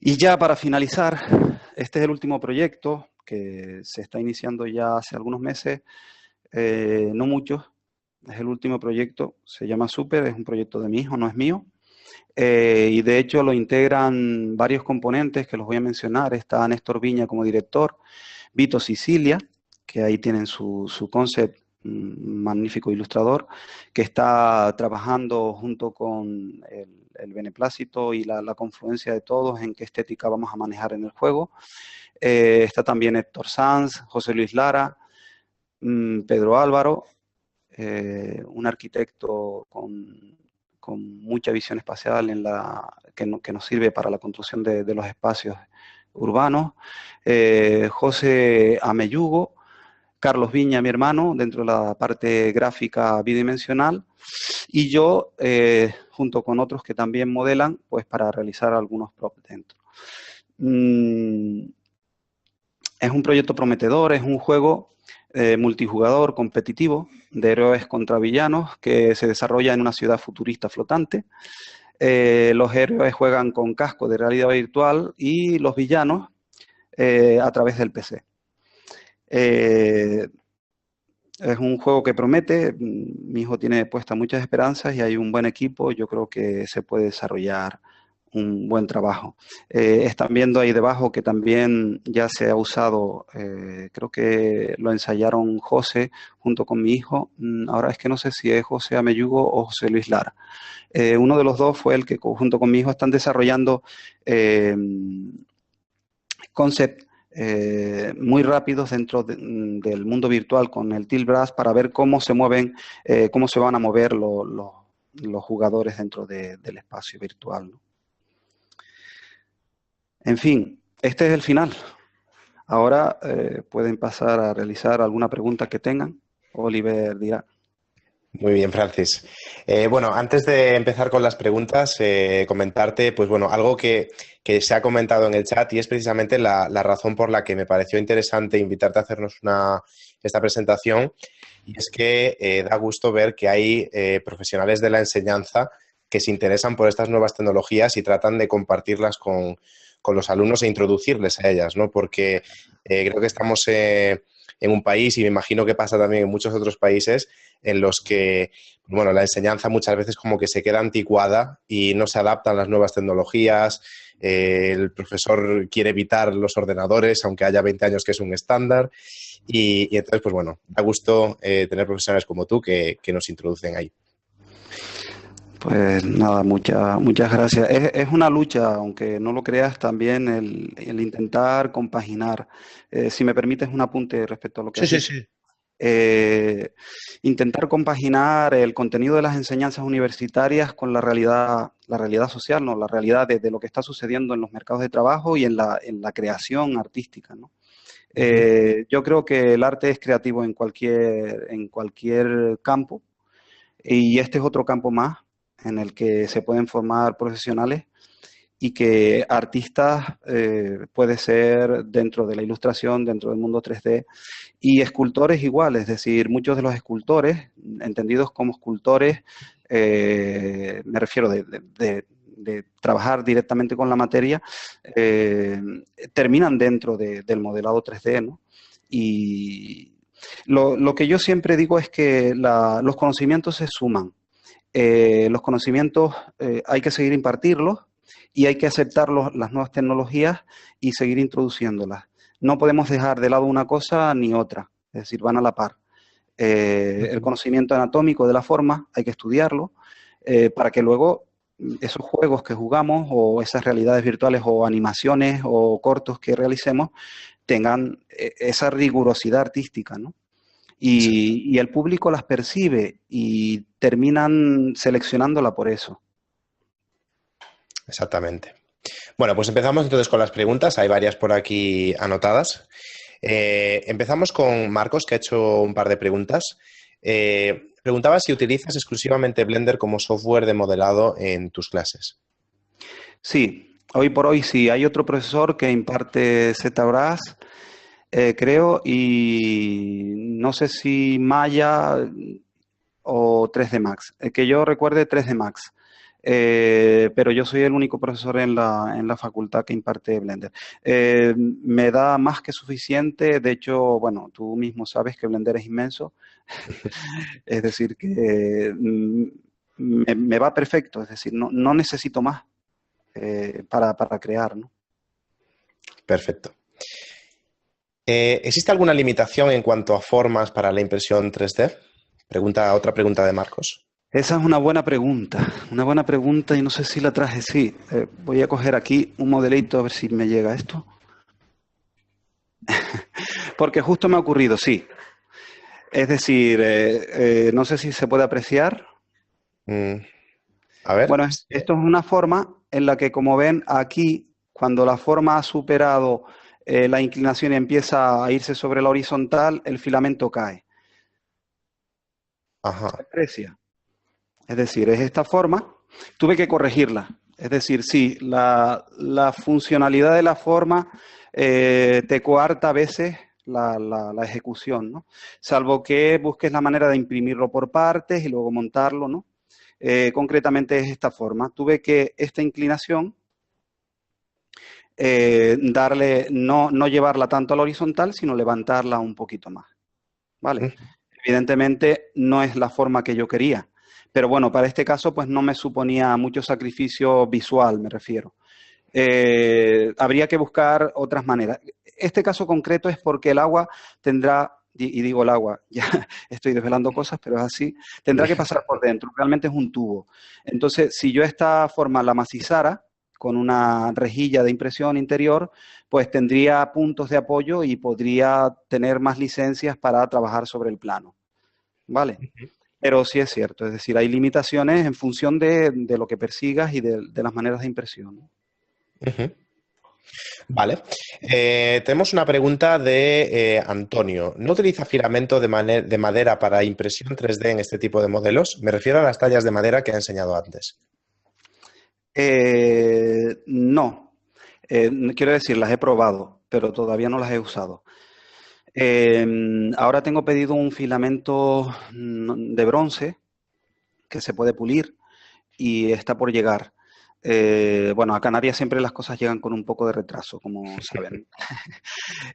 Y ya para finalizar, este es el último proyecto que se está iniciando ya hace algunos meses, no muchos. Es el último proyecto, se llama Super, es un proyecto de mi hijo, no es mío. Y de hecho lo integran varios componentes que los voy a mencionar. Está Néstor Viña como director, Vito Sicilia, que ahí tienen su concept, magnífico ilustrador, que está trabajando junto con el beneplácito y la confluencia de todos en qué estética vamos a manejar en el juego. Está también Héctor Sanz, José Luis Lara, Pedro Álvaro, un arquitecto con mucha visión espacial que nos sirve para la construcción de los espacios urbanos, José Ameyugo, Carlos Viña, mi hermano, dentro de la parte gráfica bidimensional, y yo, junto con otros que también modelan, pues para realizar algunos props dentro. Es un proyecto prometedor, es un juego multijugador competitivo de héroes contra villanos que se desarrolla en una ciudad futurista flotante. Los héroes juegan con casco de realidad virtual y los villanos a través del PC. Es un juego que promete, mi hijo tiene puestas muchas esperanzas y hay un buen equipo, yo creo que se puede desarrollar un buen trabajo. Están viendo ahí debajo que también ya se ha usado, creo que lo ensayaron José junto con mi hijo, ahora es que no sé si es José Ameyugo o José Luis Lara. Uno de los dos fue el que junto con mi hijo están desarrollando conceptos muy rápidos dentro del mundo virtual con el Tilt Brass para ver cómo se mueven, cómo se van a mover los jugadores dentro del espacio virtual, ¿no? En fin, este es el final. Ahora pueden pasar a realizar alguna pregunta que tengan. Oliver dirá. Muy bien, Francis. Bueno, antes de empezar con las preguntas, comentarte, pues bueno, algo que se ha comentado en el chat y es precisamente la razón por la que me pareció interesante invitarte a hacernos esta presentación, y es que da gusto ver que hay profesionales de la enseñanza que se interesan por estas nuevas tecnologías y tratan de compartirlas con los alumnos e introducirles a ellas, ¿no? Porque creo que estamos en un país, y me imagino que pasa también en muchos otros países, en los que, bueno, la enseñanza muchas veces como que se queda anticuada y no se adaptan las nuevas tecnologías. El profesor quiere evitar los ordenadores, aunque haya 20 años que es un estándar. Y entonces, pues bueno, da gusto tener profesionales como tú que nos introducen ahí. Pues nada, muchas gracias. Es una lucha, aunque no lo creas, también el intentar compaginar. Si me permites un apunte respecto a lo que has dicho. Sí. Intentar compaginar el contenido de las enseñanzas universitarias con la realidad social, ¿no? La realidad de lo que está sucediendo en los mercados de trabajo y en la creación artística, ¿no? Yo creo que el arte es creativo en cualquier campo, y este es otro campo más en el que se pueden formar profesionales y que artistas puede ser dentro de la ilustración, dentro del mundo 3D, y escultores igual, es decir, muchos de los escultores, entendidos como escultores, me refiero de trabajar directamente con la materia, terminan dentro del modelado 3D, ¿no? Y lo que yo siempre digo es que los conocimientos se suman. Los conocimientos hay que seguir impartirlos y hay que aceptar las nuevas tecnologías y seguir introduciéndolas. No podemos dejar de lado una cosa ni otra, es decir, van a la par. El conocimiento anatómico de la forma hay que estudiarlo para que luego esos juegos que jugamos o esas realidades virtuales o animaciones o cortos que realicemos tengan esa rigurosidad artística, ¿no? Y el público las percibe y terminan seleccionándola por eso. Exactamente. Bueno, pues empezamos entonces con las preguntas. Hay varias por aquí anotadas. Empezamos con Marcos, que ha hecho un par de preguntas. Preguntaba si utilizas exclusivamente Blender como software de modelado en tus clases. Sí, hoy por hoy sí. Hay otro profesor que imparte ZBrush, creo, y no sé si Maya o 3D Max. Que yo recuerde 3D Max. Pero yo soy el único profesor en la facultad que imparte Blender. Me da más que suficiente. De hecho, bueno, tú mismo sabes que Blender es inmenso. Es decir, que me va perfecto. Es decir, no necesito más para crear, ¿no? Perfecto. ¿Existe alguna limitación en cuanto a formas para la impresión 3D? Otra pregunta de Marcos. Esa es una buena pregunta y no sé si la traje. Sí, voy a coger aquí un modelito a ver si me llega esto. Porque justo me ha ocurrido, sí. Es decir, no sé si se puede apreciar. A ver. Bueno, esto es una forma en la que, como ven aquí, cuando la forma ha superado la inclinación empieza a irse sobre la horizontal, el filamento cae. Se Ajá. aprecia. Es decir, es esta forma. Tuve que corregirla. Es decir, sí, la funcionalidad de la forma te coarta a veces la ejecución, ¿no? Salvo que busques la manera de imprimirlo por partes y luego montarlo, ¿no? Concretamente es esta forma. Tuve que esta inclinación darle, no llevarla tanto a la horizontal, sino levantarla un poquito más, ¿vale? Evidentemente no es la forma que yo quería, pero bueno, para este caso pues no me suponía mucho sacrificio visual, me refiero. Habría que buscar otras maneras. Este caso concreto es porque el agua tendrá, y digo el agua, ya estoy desvelando cosas, pero es así, tendrá que pasar por dentro, realmente es un tubo. Entonces, si yo esta forma la macizara con una rejilla de impresión interior, pues tendría puntos de apoyo y podría tener más licencias para trabajar sobre el plano. ¿Vale? Pero sí es cierto, es decir, hay limitaciones en función de lo que persigas y de las maneras de impresión, ¿no? Ujú. Vale. Tenemos una pregunta de Antonio. ¿No utiliza filamento de madera para impresión 3D en este tipo de modelos? Me refiero a las tallas de madera que ha enseñado antes. No, quiero decir, las he probado, pero todavía no las he usado. Ahora tengo pedido un filamento de bronce que se puede pulir y está por llegar. Bueno, a Canarias siempre las cosas llegan con un poco de retraso, como saben.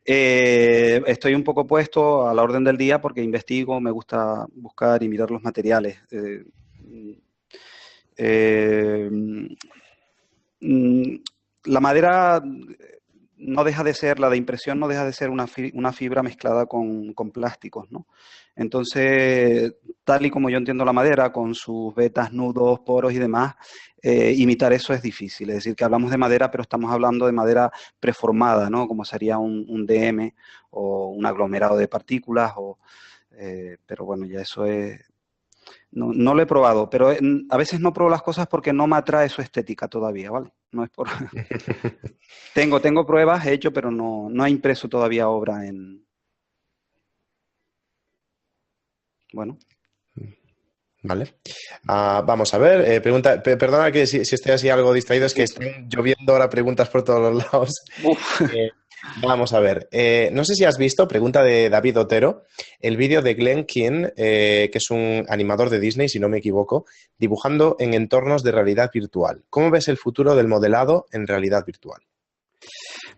Estoy un poco puesto a la orden del día porque investigo, me gusta buscar y mirar los materiales. Eh, mm, la madera no deja de ser, la de impresión no deja de ser una fibra mezclada con plásticos, ¿no? Entonces, tal y como yo entiendo la madera, con sus vetas, nudos, poros y demás, imitar eso es difícil. Es decir, que hablamos de madera, pero estamos hablando de madera preformada, ¿no? Como sería un DM o un aglomerado de partículas, pero bueno, ya eso es, no lo he probado, pero a veces no pruebo las cosas porque no me atrae su estética todavía, ¿vale? No es por... tengo pruebas, he hecho, pero no he impreso todavía obra en... Bueno. Vale. Vamos a ver. Perdona que si estoy así algo distraído, es que Sí, sí. están lloviendo ahora preguntas por todos los lados. Uf. Vamos a ver. No sé si has visto, pregunta de David Otero, el vídeo de Glenn Keane, que es un animador de Disney, si no me equivoco, dibujando en entornos de realidad virtual. ¿Cómo ves el futuro del modelado en realidad virtual?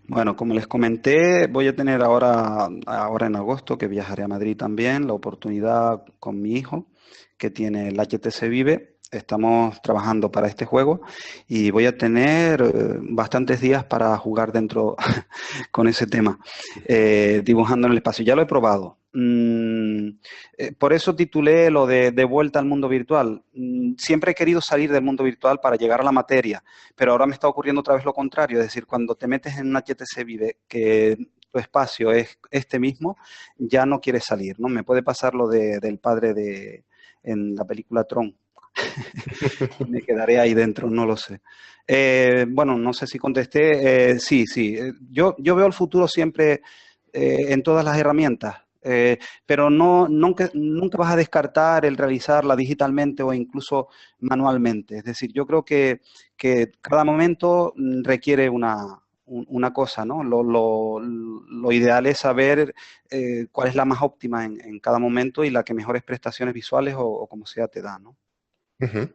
Bueno, como les comenté, voy a tener ahora en agosto, que viajaré a Madrid también, la oportunidad con mi hijo, que tiene el HTC Vive. Estamos trabajando para este juego y voy a tener bastantes días para jugar dentro con ese tema, dibujando en el espacio. Ya lo he probado. Por eso titulé lo de vuelta al mundo virtual. Siempre he querido salir del mundo virtual para llegar a la materia, pero ahora me está ocurriendo otra vez lo contrario, es decir, cuando te metes en un HTC Vive, que tu espacio es este mismo, ya no quieres salir, ¿no? Me puede pasar lo del padre en la película Tron. Me quedaré ahí dentro, no lo sé. Bueno, no sé si contesté. Sí, sí. Yo veo el futuro siempre en todas las herramientas, pero nunca vas a descartar el realizarla digitalmente o incluso manualmente. Es decir, yo creo que cada momento requiere una cosa, ¿no? Lo ideal es saber cuál es la más óptima en cada momento y la que mejores prestaciones visuales o como sea te da, ¿no? Ujú.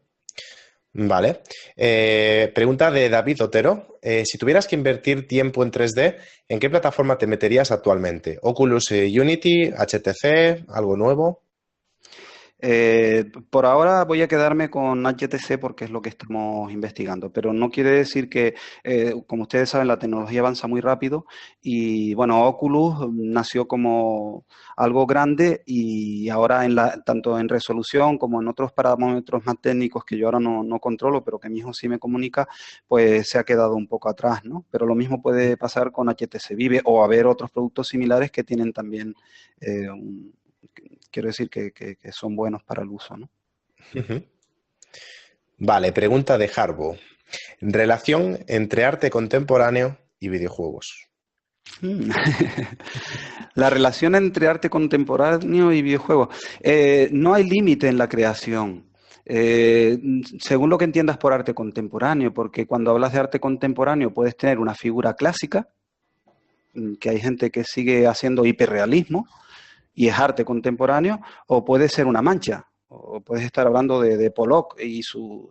Vale. Pregunta de David Otero. Si tuvieras que invertir tiempo en 3D, ¿en qué plataforma te meterías actualmente? ¿Oculus Unity, HTC, algo nuevo? Por ahora voy a quedarme con HTC porque es lo que estamos investigando, pero no quiere decir que, como ustedes saben, la tecnología avanza muy rápido y bueno, Oculus nació como algo grande y ahora tanto en resolución como en otros parámetros más técnicos que yo ahora no controlo, pero que mi hijo sí me comunica, pues se ha quedado un poco atrás, ¿no? Pero lo mismo puede pasar con HTC Vive o haber otros productos similares que tienen también quiero decir que son buenos para el uso, ¿no? Ujú. Vale, pregunta de Harbo. Relación entre arte contemporáneo y videojuegos. Mm. La relación entre arte contemporáneo y videojuegos. No hay límite en la creación. Según lo que entiendas por arte contemporáneo, porque cuando hablas de arte contemporáneo puedes tener una figura clásica, que hay gente que sigue haciendo hiperrealismo y es arte contemporáneo, o puede ser una mancha, o puedes estar hablando de Pollock y sus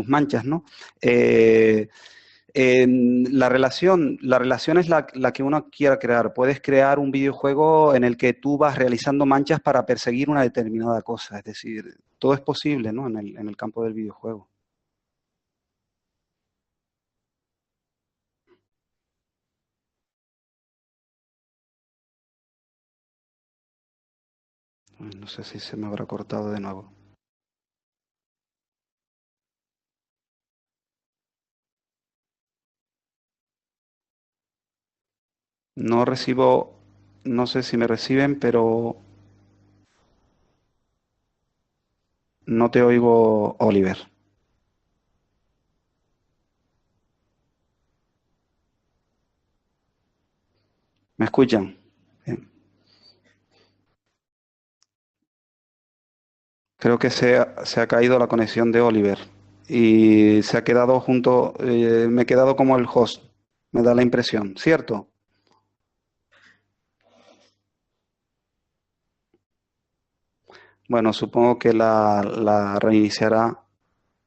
manchas, ¿no? Eh, la relación es la que uno quiera crear. Puedes crear un videojuego en el que tú vas realizando manchas para perseguir una determinada cosa. Es decir, todo es posible, ¿no? En el campo del videojuego. No sé si se me habrá cortado de nuevo. No recibo, no sé si me reciben, pero no te oigo, Oliver. ¿Me escuchan? Bien. Creo que se ha caído la conexión de Oliver y se ha quedado junto, me he quedado como el host, me da la impresión, ¿cierto? Bueno, supongo que la reiniciará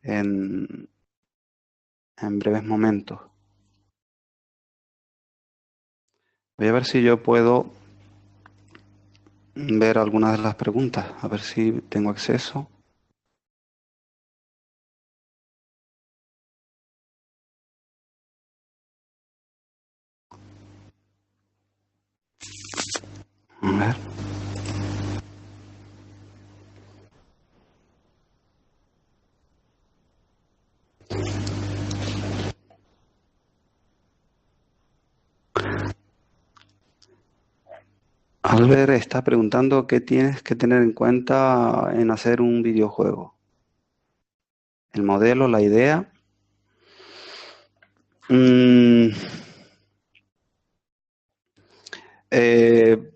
en, en breves momentos. Voy a ver si yo puedo ver algunas de las preguntas, a ver si tengo acceso. A ver. Albert está preguntando qué tienes que tener en cuenta en hacer un videojuego. El modelo, la idea. Mm,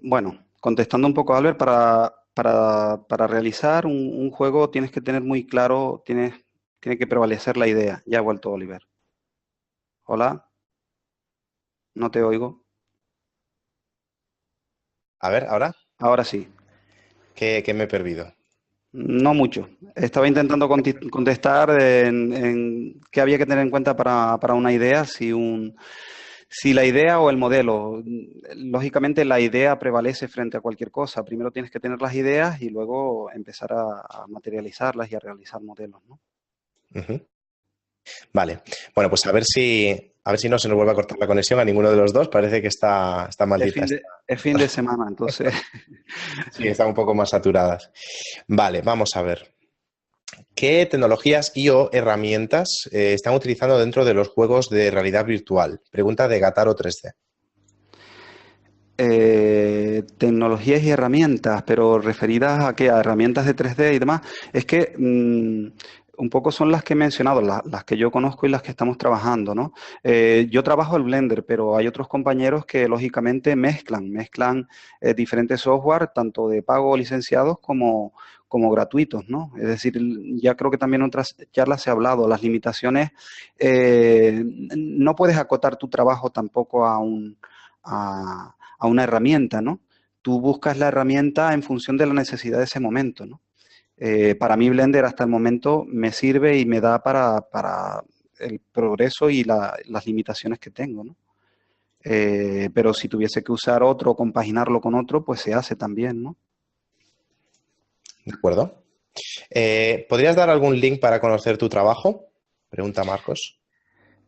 bueno, contestando un poco a Albert, para realizar un juego tienes que tener muy claro, tiene que prevalecer la idea. Ya ha vuelto Oliver. Hola, no te oigo. A ver, ahora, Ahora sí. ¿qué me he perdido? No mucho. Estaba intentando contestar en qué había que tener en cuenta para una idea, si la idea o el modelo. Lógicamente la idea prevalece frente a cualquier cosa. Primero tienes que tener las ideas y luego empezar a materializarlas y a realizar modelos, ¿no? Ujú. Vale. Bueno, pues a ver si no se nos vuelve a cortar la conexión a ninguno de los dos. Parece que está maldita. Es fin de semana, entonces. Sí, están un poco más saturadas. Vale, vamos a ver. ¿Qué tecnologías y o herramientas están utilizando dentro de los juegos de realidad virtual? Pregunta de Gataro 3D. Tecnologías y herramientas, pero referidas a qué, a herramientas de 3D y demás, es que un poco son las que he mencionado, las que yo conozco y las que estamos trabajando, ¿no? Yo trabajo el Blender, pero hay otros compañeros que lógicamente mezclan diferentes software, tanto de pago licenciados como gratuitos, ¿no? Es decir, ya creo que también en otras charlas se ha hablado, las limitaciones, no puedes acotar tu trabajo tampoco a una herramienta, ¿no? Tú buscas la herramienta en función de la necesidad de ese momento, ¿no? Para mí Blender hasta el momento me sirve y me da para el progreso y las limitaciones que tengo, ¿no? Pero si tuviese que usar otro o compaginarlo con otro, pues se hace también, ¿no? ¿De acuerdo? ¿Podrías dar algún link para conocer tu trabajo? Pregunta Marcos.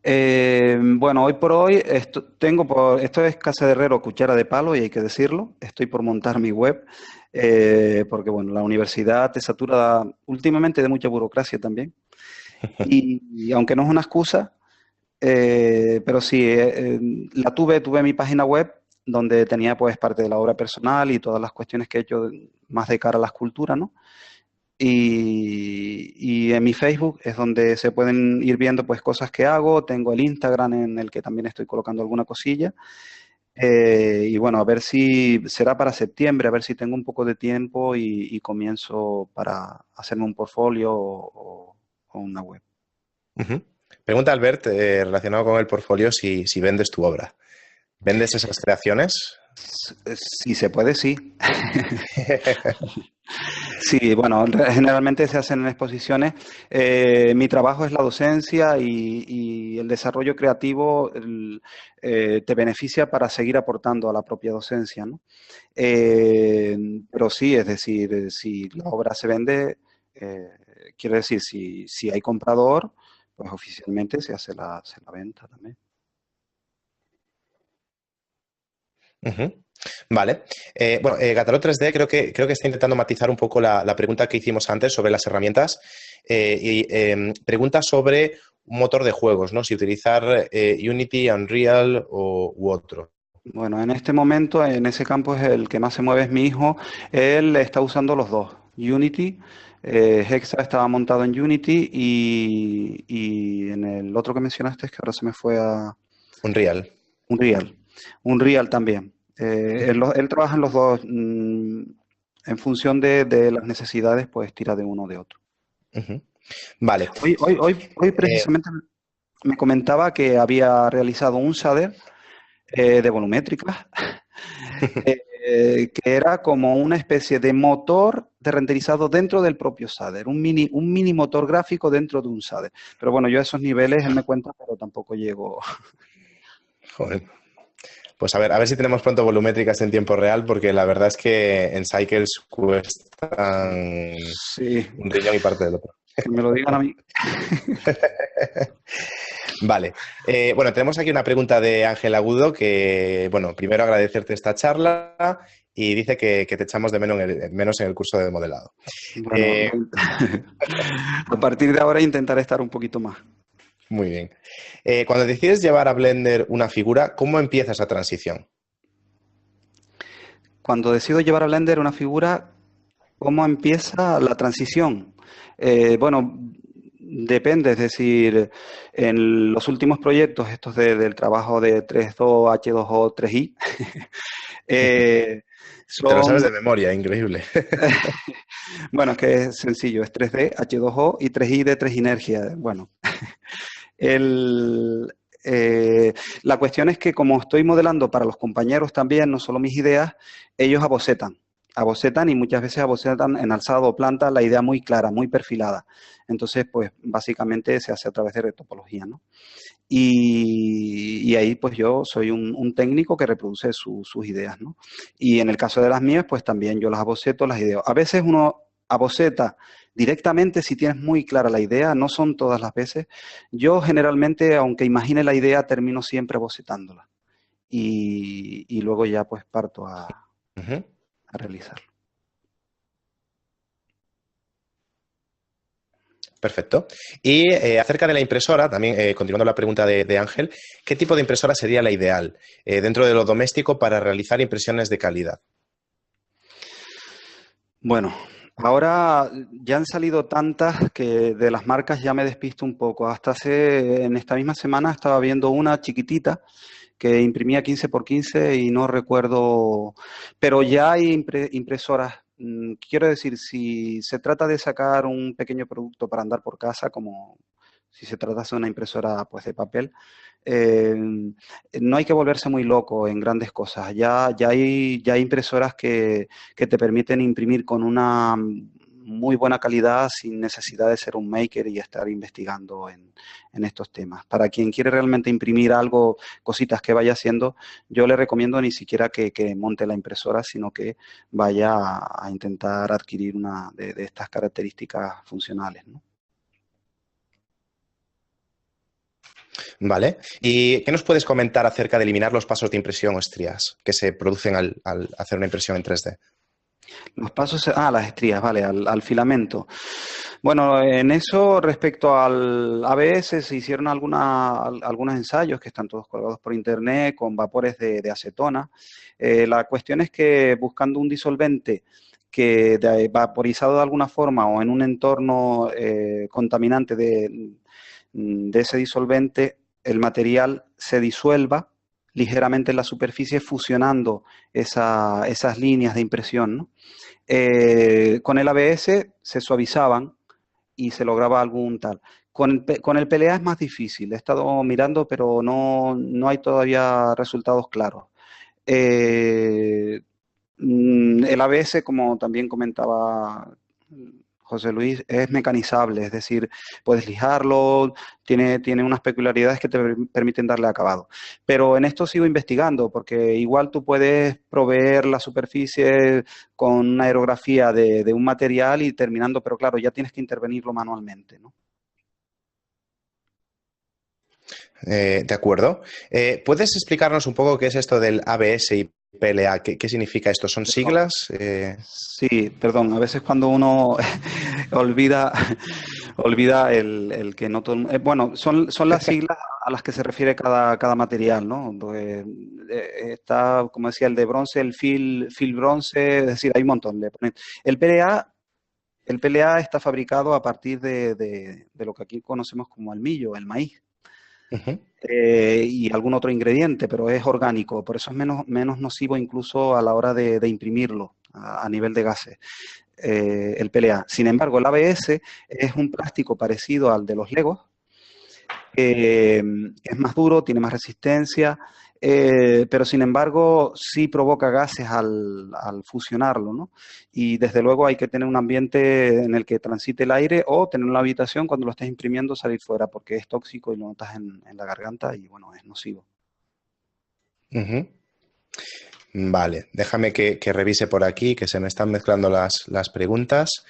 Bueno, hoy por hoy esto es casa de herrero, cuchara de palo y hay que decirlo. Estoy por montar mi web porque bueno, la universidad te satura últimamente de mucha burocracia también y aunque no es una excusa, pero sí, tuve mi página web donde tenía pues parte de la obra personal y todas las cuestiones que he hecho más de cara a la escultura, ¿no? Y en mi Facebook es donde se pueden ir viendo pues cosas que hago. Tengo el Instagram en el que también estoy colocando alguna cosilla. Y bueno, a ver si será para septiembre, a ver si tengo un poco de tiempo y comienzo para hacerme un portfolio o una web. Ujú. Pregunta Albert, relacionado con el portfolio, si vendes tu obra. ¿Vendes esas creaciones? Si se puede, sí. Sí, bueno, generalmente se hacen en exposiciones. Mi trabajo es la docencia y el desarrollo creativo te beneficia para seguir aportando a la propia docencia, ¿no? Eh, pero sí, es decir, si la obra se vende, eh, quiere decir, si hay comprador, pues oficialmente se la venta también. Ujú. Vale. Bueno, Gatalot 3D creo que está intentando matizar un poco la pregunta que hicimos antes sobre las herramientas pregunta sobre un motor de juegos, ¿no? Si utilizar Unity, Unreal u otro. Bueno, en este momento, en ese campo es el que más se mueve es mi hijo. Él está usando los dos. Unity, Hexa estaba montado en Unity y en el otro que mencionaste, es que ahora se me fue a Unreal. Unreal. Unreal también. Él trabaja en los dos. En función de las necesidades, pues tira de uno o de otro. Ujú. Vale. Hoy precisamente me comentaba que había realizado un shader de volumétricas que era como una especie de motor de renderizado dentro del propio shader, un mini motor gráfico dentro de un shader. Pero bueno, yo a esos niveles él me cuenta, pero tampoco llego. Joder. Pues a ver si tenemos pronto volumétricas en tiempo real, porque la verdad es que en Cycles cuestan Sí, un riñón y parte del otro. que me lo digan a mí. Vale. Bueno, tenemos aquí una pregunta de Ángel Agudo que, bueno, primero agradecerte esta charla y dice que te echamos de menos en el curso de modelado. Bueno, a partir de ahora intentaré estar un poquito más. Muy bien. Cuando decides llevar a Blender una figura, ¿cómo empieza esa transición? Cuando decido llevar a Blender una figura, ¿cómo empieza la transición? Bueno, depende, es decir, en los últimos proyectos, estos del trabajo de 3.2, H2O, 3i, eh, Te lo sabes son, de memoria, increíble. bueno, es que es sencillo, es 3D, H2O y 3i de 3 inergia. Bueno, el, la cuestión es que como estoy modelando para los compañeros también, no solo mis ideas, ellos abocetan y muchas veces abocetan en alzado o planta la idea muy clara, muy perfilada. Entonces, pues básicamente se hace a través de retopología, ¿no? Y ahí pues yo soy un técnico que reproduce sus ideas, ¿no? Y en el caso de las mías, pues también yo las aboceto, las ideo. A veces uno aboceta directamente si tienes muy clara la idea, no son todas las veces. Yo generalmente, aunque imagine la idea, termino siempre bocetándola. Y luego ya pues parto Ujú. a realizarlo. Perfecto. Y acerca de la impresora, también continuando la pregunta de Ángel, ¿qué tipo de impresora sería la ideal dentro de lo doméstico para realizar impresiones de calidad? Bueno, ahora ya han salido tantas que de las marcas ya me despisto un poco. En esta misma semana estaba viendo una chiquitita que imprimía 15 por 15 y no recuerdo, pero ya hay impresoras. Quiero decir, si se trata de sacar un pequeño producto para andar por casa, como si se tratase de una impresora pues de papel, eh, no hay que volverse muy loco en grandes cosas. Ya hay impresoras que te permiten imprimir con una muy buena calidad sin necesidad de ser un maker y estar investigando en estos temas. Para quien quiere realmente imprimir algo, cositas que vaya haciendo, yo le recomiendo ni siquiera que monte la impresora, sino que vaya a intentar adquirir una de estas características funcionales, ¿no? Vale. ¿Y qué nos puedes comentar acerca de eliminar los pasos de impresión o estrías que se producen al hacer una impresión en 3D? Los pasos, las estrías, vale, al filamento. Bueno, en eso respecto al ABS se hicieron algunos ensayos que están todos colgados por internet con vapores de acetona. La cuestión es que buscando un disolvente que vaporizado de alguna forma o en un entorno contaminante de ese disolvente, el material se disuelva ligeramente en la superficie fusionando esas líneas de impresión, ¿no? Con el ABS se suavizaban y se lograba algún tal. Con el PLA es más difícil. He estado mirando, pero no hay todavía resultados claros. El ABS, como también comentaba José Luis, es mecanizable, es decir, puedes lijarlo, tiene unas peculiaridades que te permiten darle acabado. Pero en esto sigo investigando, porque igual tú puedes proveer la superficie con una aerografía de un material y terminando, pero claro, ya tienes que intervenirlo manualmente, ¿no? De acuerdo. ¿Puedes explicarnos un poco qué es esto del ABS y PLA? ¿Qué significa esto? ¿Son Perdón. siglas? Sí, perdón, a veces cuando uno olvida, olvida el que no todo bueno, son las siglas a las que se refiere cada material, ¿no? Pues, está, como decía, el de bronce, el fil bronce, es decir, hay un montón. El PLA, el PLA está fabricado a partir de lo que aquí conocemos como almillo, el maíz. Ujú. Y algún otro ingrediente, pero es orgánico, por eso es menos nocivo incluso a la hora de imprimirlo a nivel de gases, el PLA. Sin embargo, el ABS es un plástico parecido al de los Legos, es más duro, tiene más resistencia, pero sin embargo sí provoca gases al fusionarlo, ¿no? Y desde luego hay que tener un ambiente en el que transite el aire o tener una habitación cuando lo estés imprimiendo salir fuera porque es tóxico y lo notas en la garganta y bueno, es nocivo. Ujú. Vale, déjame que revise por aquí, que se me están mezclando las preguntas.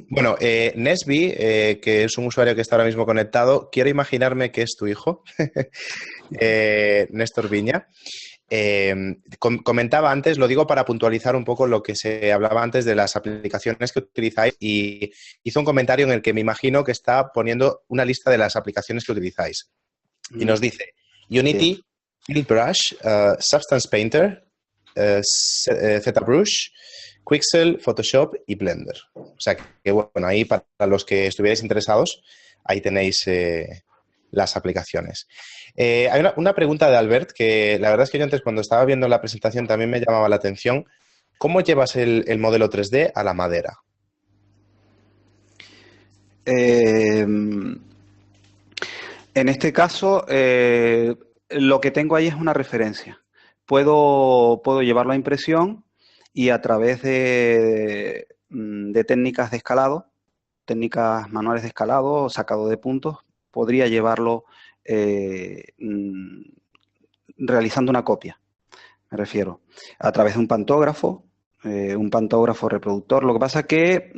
Bueno, Nesby, que es un usuario que está ahora mismo conectado, quiero imaginarme que es tu hijo, Néstor Viña. Comentaba antes, lo digo para puntualizar un poco lo que se hablaba antes de las aplicaciones que utilizáis y hizo un comentario en el que me imagino que está poniendo una lista de las aplicaciones que utilizáis. Y nos dice Bien. Unity, Field Brush, Substance Painter, ZBrush, Quixel, Photoshop y Blender. O sea que, bueno, ahí para los que estuvierais interesados, ahí tenéis las aplicaciones. Hay una pregunta de Albert que la verdad es que yo antes cuando estaba viendo la presentación también me llamaba la atención. ¿Cómo llevas el modelo 3D a la madera? Eh, En este caso, lo que tengo ahí es una referencia. Puedo llevarlo a impresión y a través de técnicas de escalado, técnicas manuales de escalado, sacado de puntos, podría llevarlo realizando una copia, me refiero, a través de un pantógrafo reproductor. Lo que pasa es que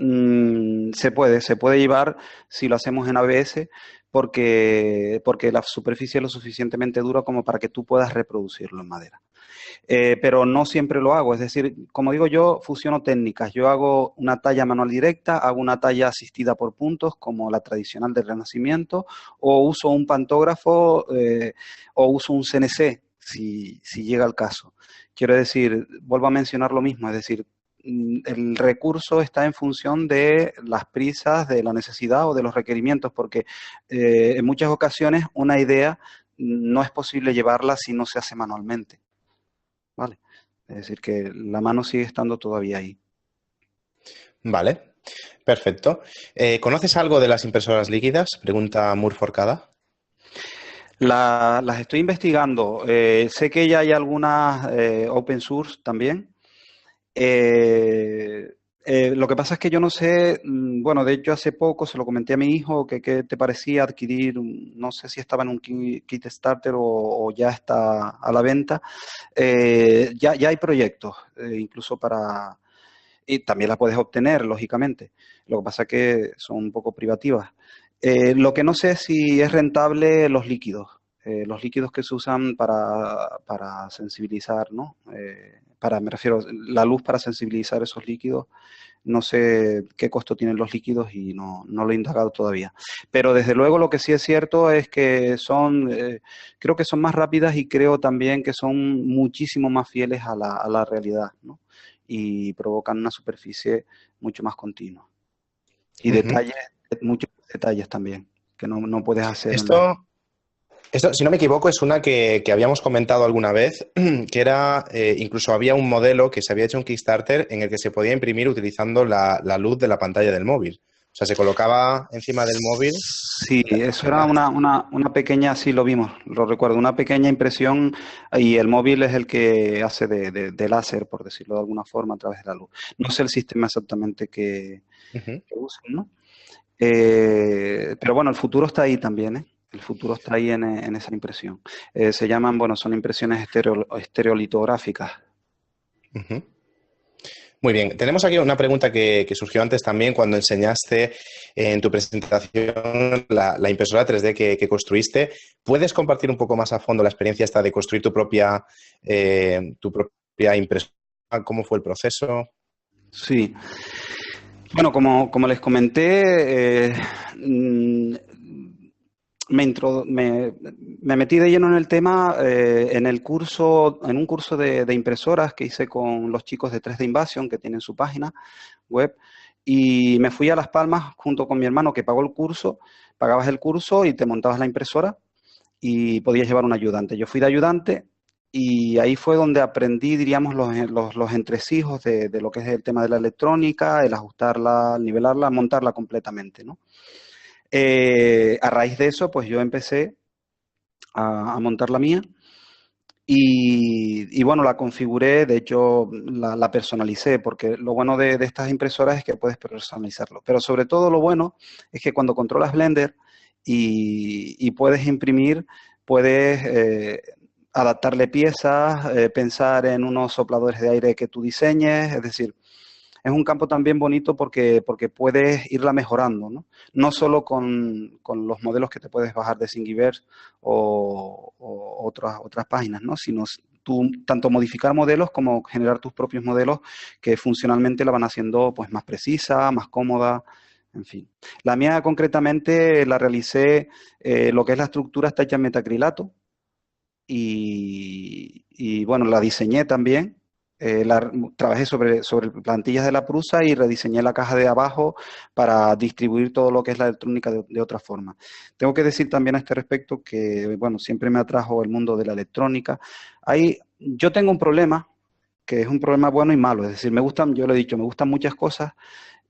se puede llevar si lo hacemos en ABS porque la superficie es lo suficientemente dura como para que tú puedas reproducirlo en madera. Pero no siempre lo hago, es decir, como digo yo, fusiono técnicas. Yo hago una talla manual directa, hago una talla asistida por puntos, como la tradicional del Renacimiento, o uso un pantógrafo o uso un CNC, si llega el caso. Quiero decir, vuelvo a mencionar lo mismo, es decir, el recurso está en función de las prisas, de la necesidad o de los requerimientos, porque en muchas ocasiones una idea no es posible llevarla si no se hace manualmente. ¿Vale? Es decir, que la mano sigue estando todavía ahí. Vale, perfecto. ¿Conoces algo de las impresoras líquidas? Pregunta Murforcada. Las estoy investigando. Sé que ya hay algunas open source también. Lo que pasa es que yo no sé, bueno, de hecho hace poco se lo comenté a mi hijo que qué te parecía adquirir, no sé si estaba en un kit starter o ya está a la venta. Ya hay proyectos, incluso para, y también las puedes obtener, lógicamente. Lo que pasa es que son un poco privativas. Lo que no sé es si es rentable los líquidos que se usan para sensibilizar, ¿no? Me refiero, la luz para sensibilizar esos líquidos, no sé qué costo tienen los líquidos y no lo he indagado todavía. Pero desde luego lo que sí es cierto es que creo que son más rápidas y creo también que son muchísimo más fieles a la realidad, ¿no? Y provocan una superficie mucho más continua. Y Ujú. detalles, muchos detalles también, que no puedes hacer en las... Esto, Esto, si no me equivoco, es una que habíamos comentado alguna vez, que era, incluso había un modelo que se había hecho en Kickstarter en el que se podía imprimir utilizando la luz de la pantalla del móvil. O sea, se colocaba encima del móvil. Sí, eso era una pequeña, sí lo vimos, lo recuerdo, una pequeña impresión y el móvil es el que hace de láser, por decirlo de alguna forma, a través de la luz. No sé el sistema exactamente Ujú. que usan, ¿no? Pero bueno, el futuro está ahí también, ¿eh? El futuro está ahí en esa impresión. Se llaman, bueno, son impresiones estereolitográficas. Ujú. Muy bien, tenemos aquí una pregunta que surgió antes también cuando enseñaste en tu presentación la impresora 3D que construiste. ¿Puedes compartir un poco más a fondo la experiencia esta de construir tu propia impresora? ¿Cómo fue el proceso? Sí. Bueno, como les comenté, mm, me metí de lleno en el tema en el curso, en un curso de impresoras que hice con los chicos de 3D Invasion, que tienen su página web, y me fui a Las Palmas junto con mi hermano que pagó el curso, pagabas el curso y te montabas la impresora y podías llevar un ayudante. Yo fui de ayudante y ahí fue donde aprendí, diríamos, los entresijos de lo que es el tema de la electrónica, el ajustarla, nivelarla, montarla completamente, ¿no? A raíz de eso, pues yo empecé a montar la mía y bueno, la configuré, de hecho la personalicé, porque lo bueno de estas impresoras es que puedes personalizarlo. Pero sobre todo lo bueno es que cuando controlas Blender y puedes imprimir, puedes adaptarle piezas, pensar en unos sopladores de aire que tú diseñes, es decir, es un campo también bonito porque puedes irla mejorando, ¿no? No solo con los modelos que te puedes bajar de Thingiverse o otras páginas, ¿no? Sino tú tanto modificar modelos como generar tus propios modelos que funcionalmente la van haciendo pues más precisa, más cómoda, en fin. La mía concretamente la realicé, lo que es la estructura está hecha en metacrilato y bueno, la diseñé también. Trabajé sobre plantillas de la Prusa y rediseñé la caja de abajo para distribuir todo lo que es la electrónica de otra forma. Tengo que decir también a este respecto que, bueno, siempre me atrajo el mundo de la electrónica. Yo tengo un problema, que es un problema bueno y malo, es decir, me gustan, yo lo he dicho, me gustan muchas cosas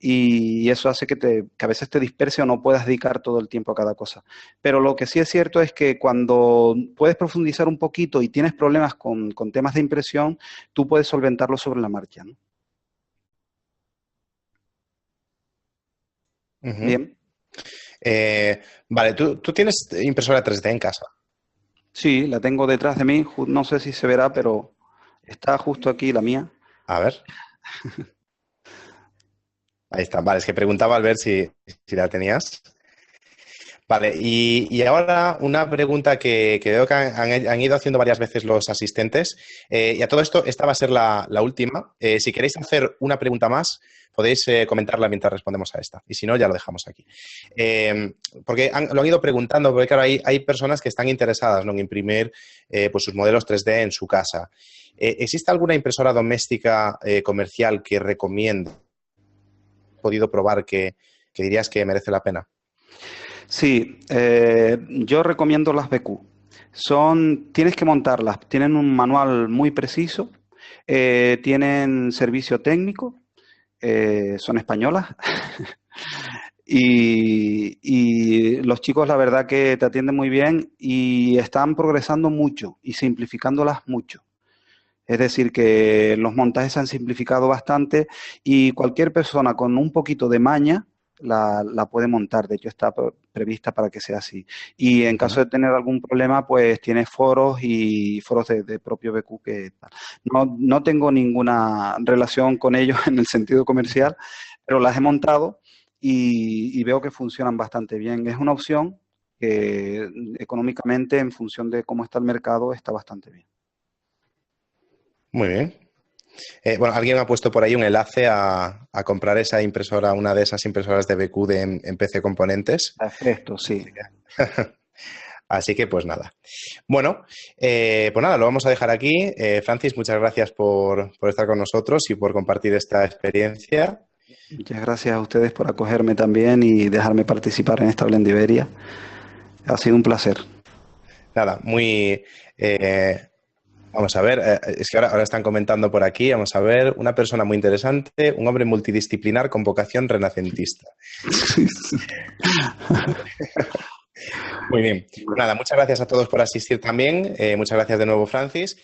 y eso hace que a veces te disperse o no puedas dedicar todo el tiempo a cada cosa. Pero lo que sí es cierto es que cuando puedes profundizar un poquito y tienes problemas con temas de impresión, tú puedes solventarlo sobre la marcha, ¿no? Ujú. Bien. Vale, tú tienes impresora 3D en casa. Sí, la tengo detrás de mí, no sé si se verá, pero está justo aquí la mía. A ver, ahí está. Vale, es que preguntaba al ver si la tenías. Vale, y ahora una pregunta que veo que han ido haciendo varias veces los asistentes. Y a todo esto, esta va a ser la última. Si queréis hacer una pregunta más, podéis comentarla mientras respondemos a esta. Y si no, ya lo dejamos aquí. Porque lo han ido preguntando, porque claro, hay personas que están interesadas, ¿no?, en imprimir pues sus modelos 3D en su casa. ¿Existe alguna impresora doméstica comercial que recomiende? ¿Podido probar que dirías que merece la pena? Sí, yo recomiendo las BQ. Tienes que montarlas, tienen un manual muy preciso, tienen servicio técnico, son españolas y los chicos la verdad que te atienden muy bien y están progresando mucho y simplificándolas mucho. Es decir, que los montajes se han simplificado bastante y cualquier persona con un poquito de maña la puede montar. De hecho, está prevista para que sea así. Y en caso Ujú. de tener algún problema, pues tiene foros y foros de propio BQ que tal. No tengo ninguna relación con ellos en el sentido comercial, pero las he montado y veo que funcionan bastante bien. Es una opción que económicamente, en función de cómo está el mercado, está bastante bien. Muy bien. Bueno, alguien ha puesto por ahí un enlace a comprar esa impresora, una de esas impresoras de BQ en PC Componentes. Perfecto, sí. Así que, pues nada. Bueno, pues nada, lo vamos a dejar aquí. Francis, muchas gracias por estar con nosotros y por compartir esta experiencia. Muchas gracias a ustedes por acogerme también y dejarme participar en esta Blendiveria. Ha sido un placer. Nada, muy... vamos a ver, es que ahora están comentando por aquí, vamos a ver, una persona muy interesante, un hombre multidisciplinar con vocación renacentista. Muy bien. Nada, muchas gracias a todos por asistir también. Muchas gracias de nuevo, Francis.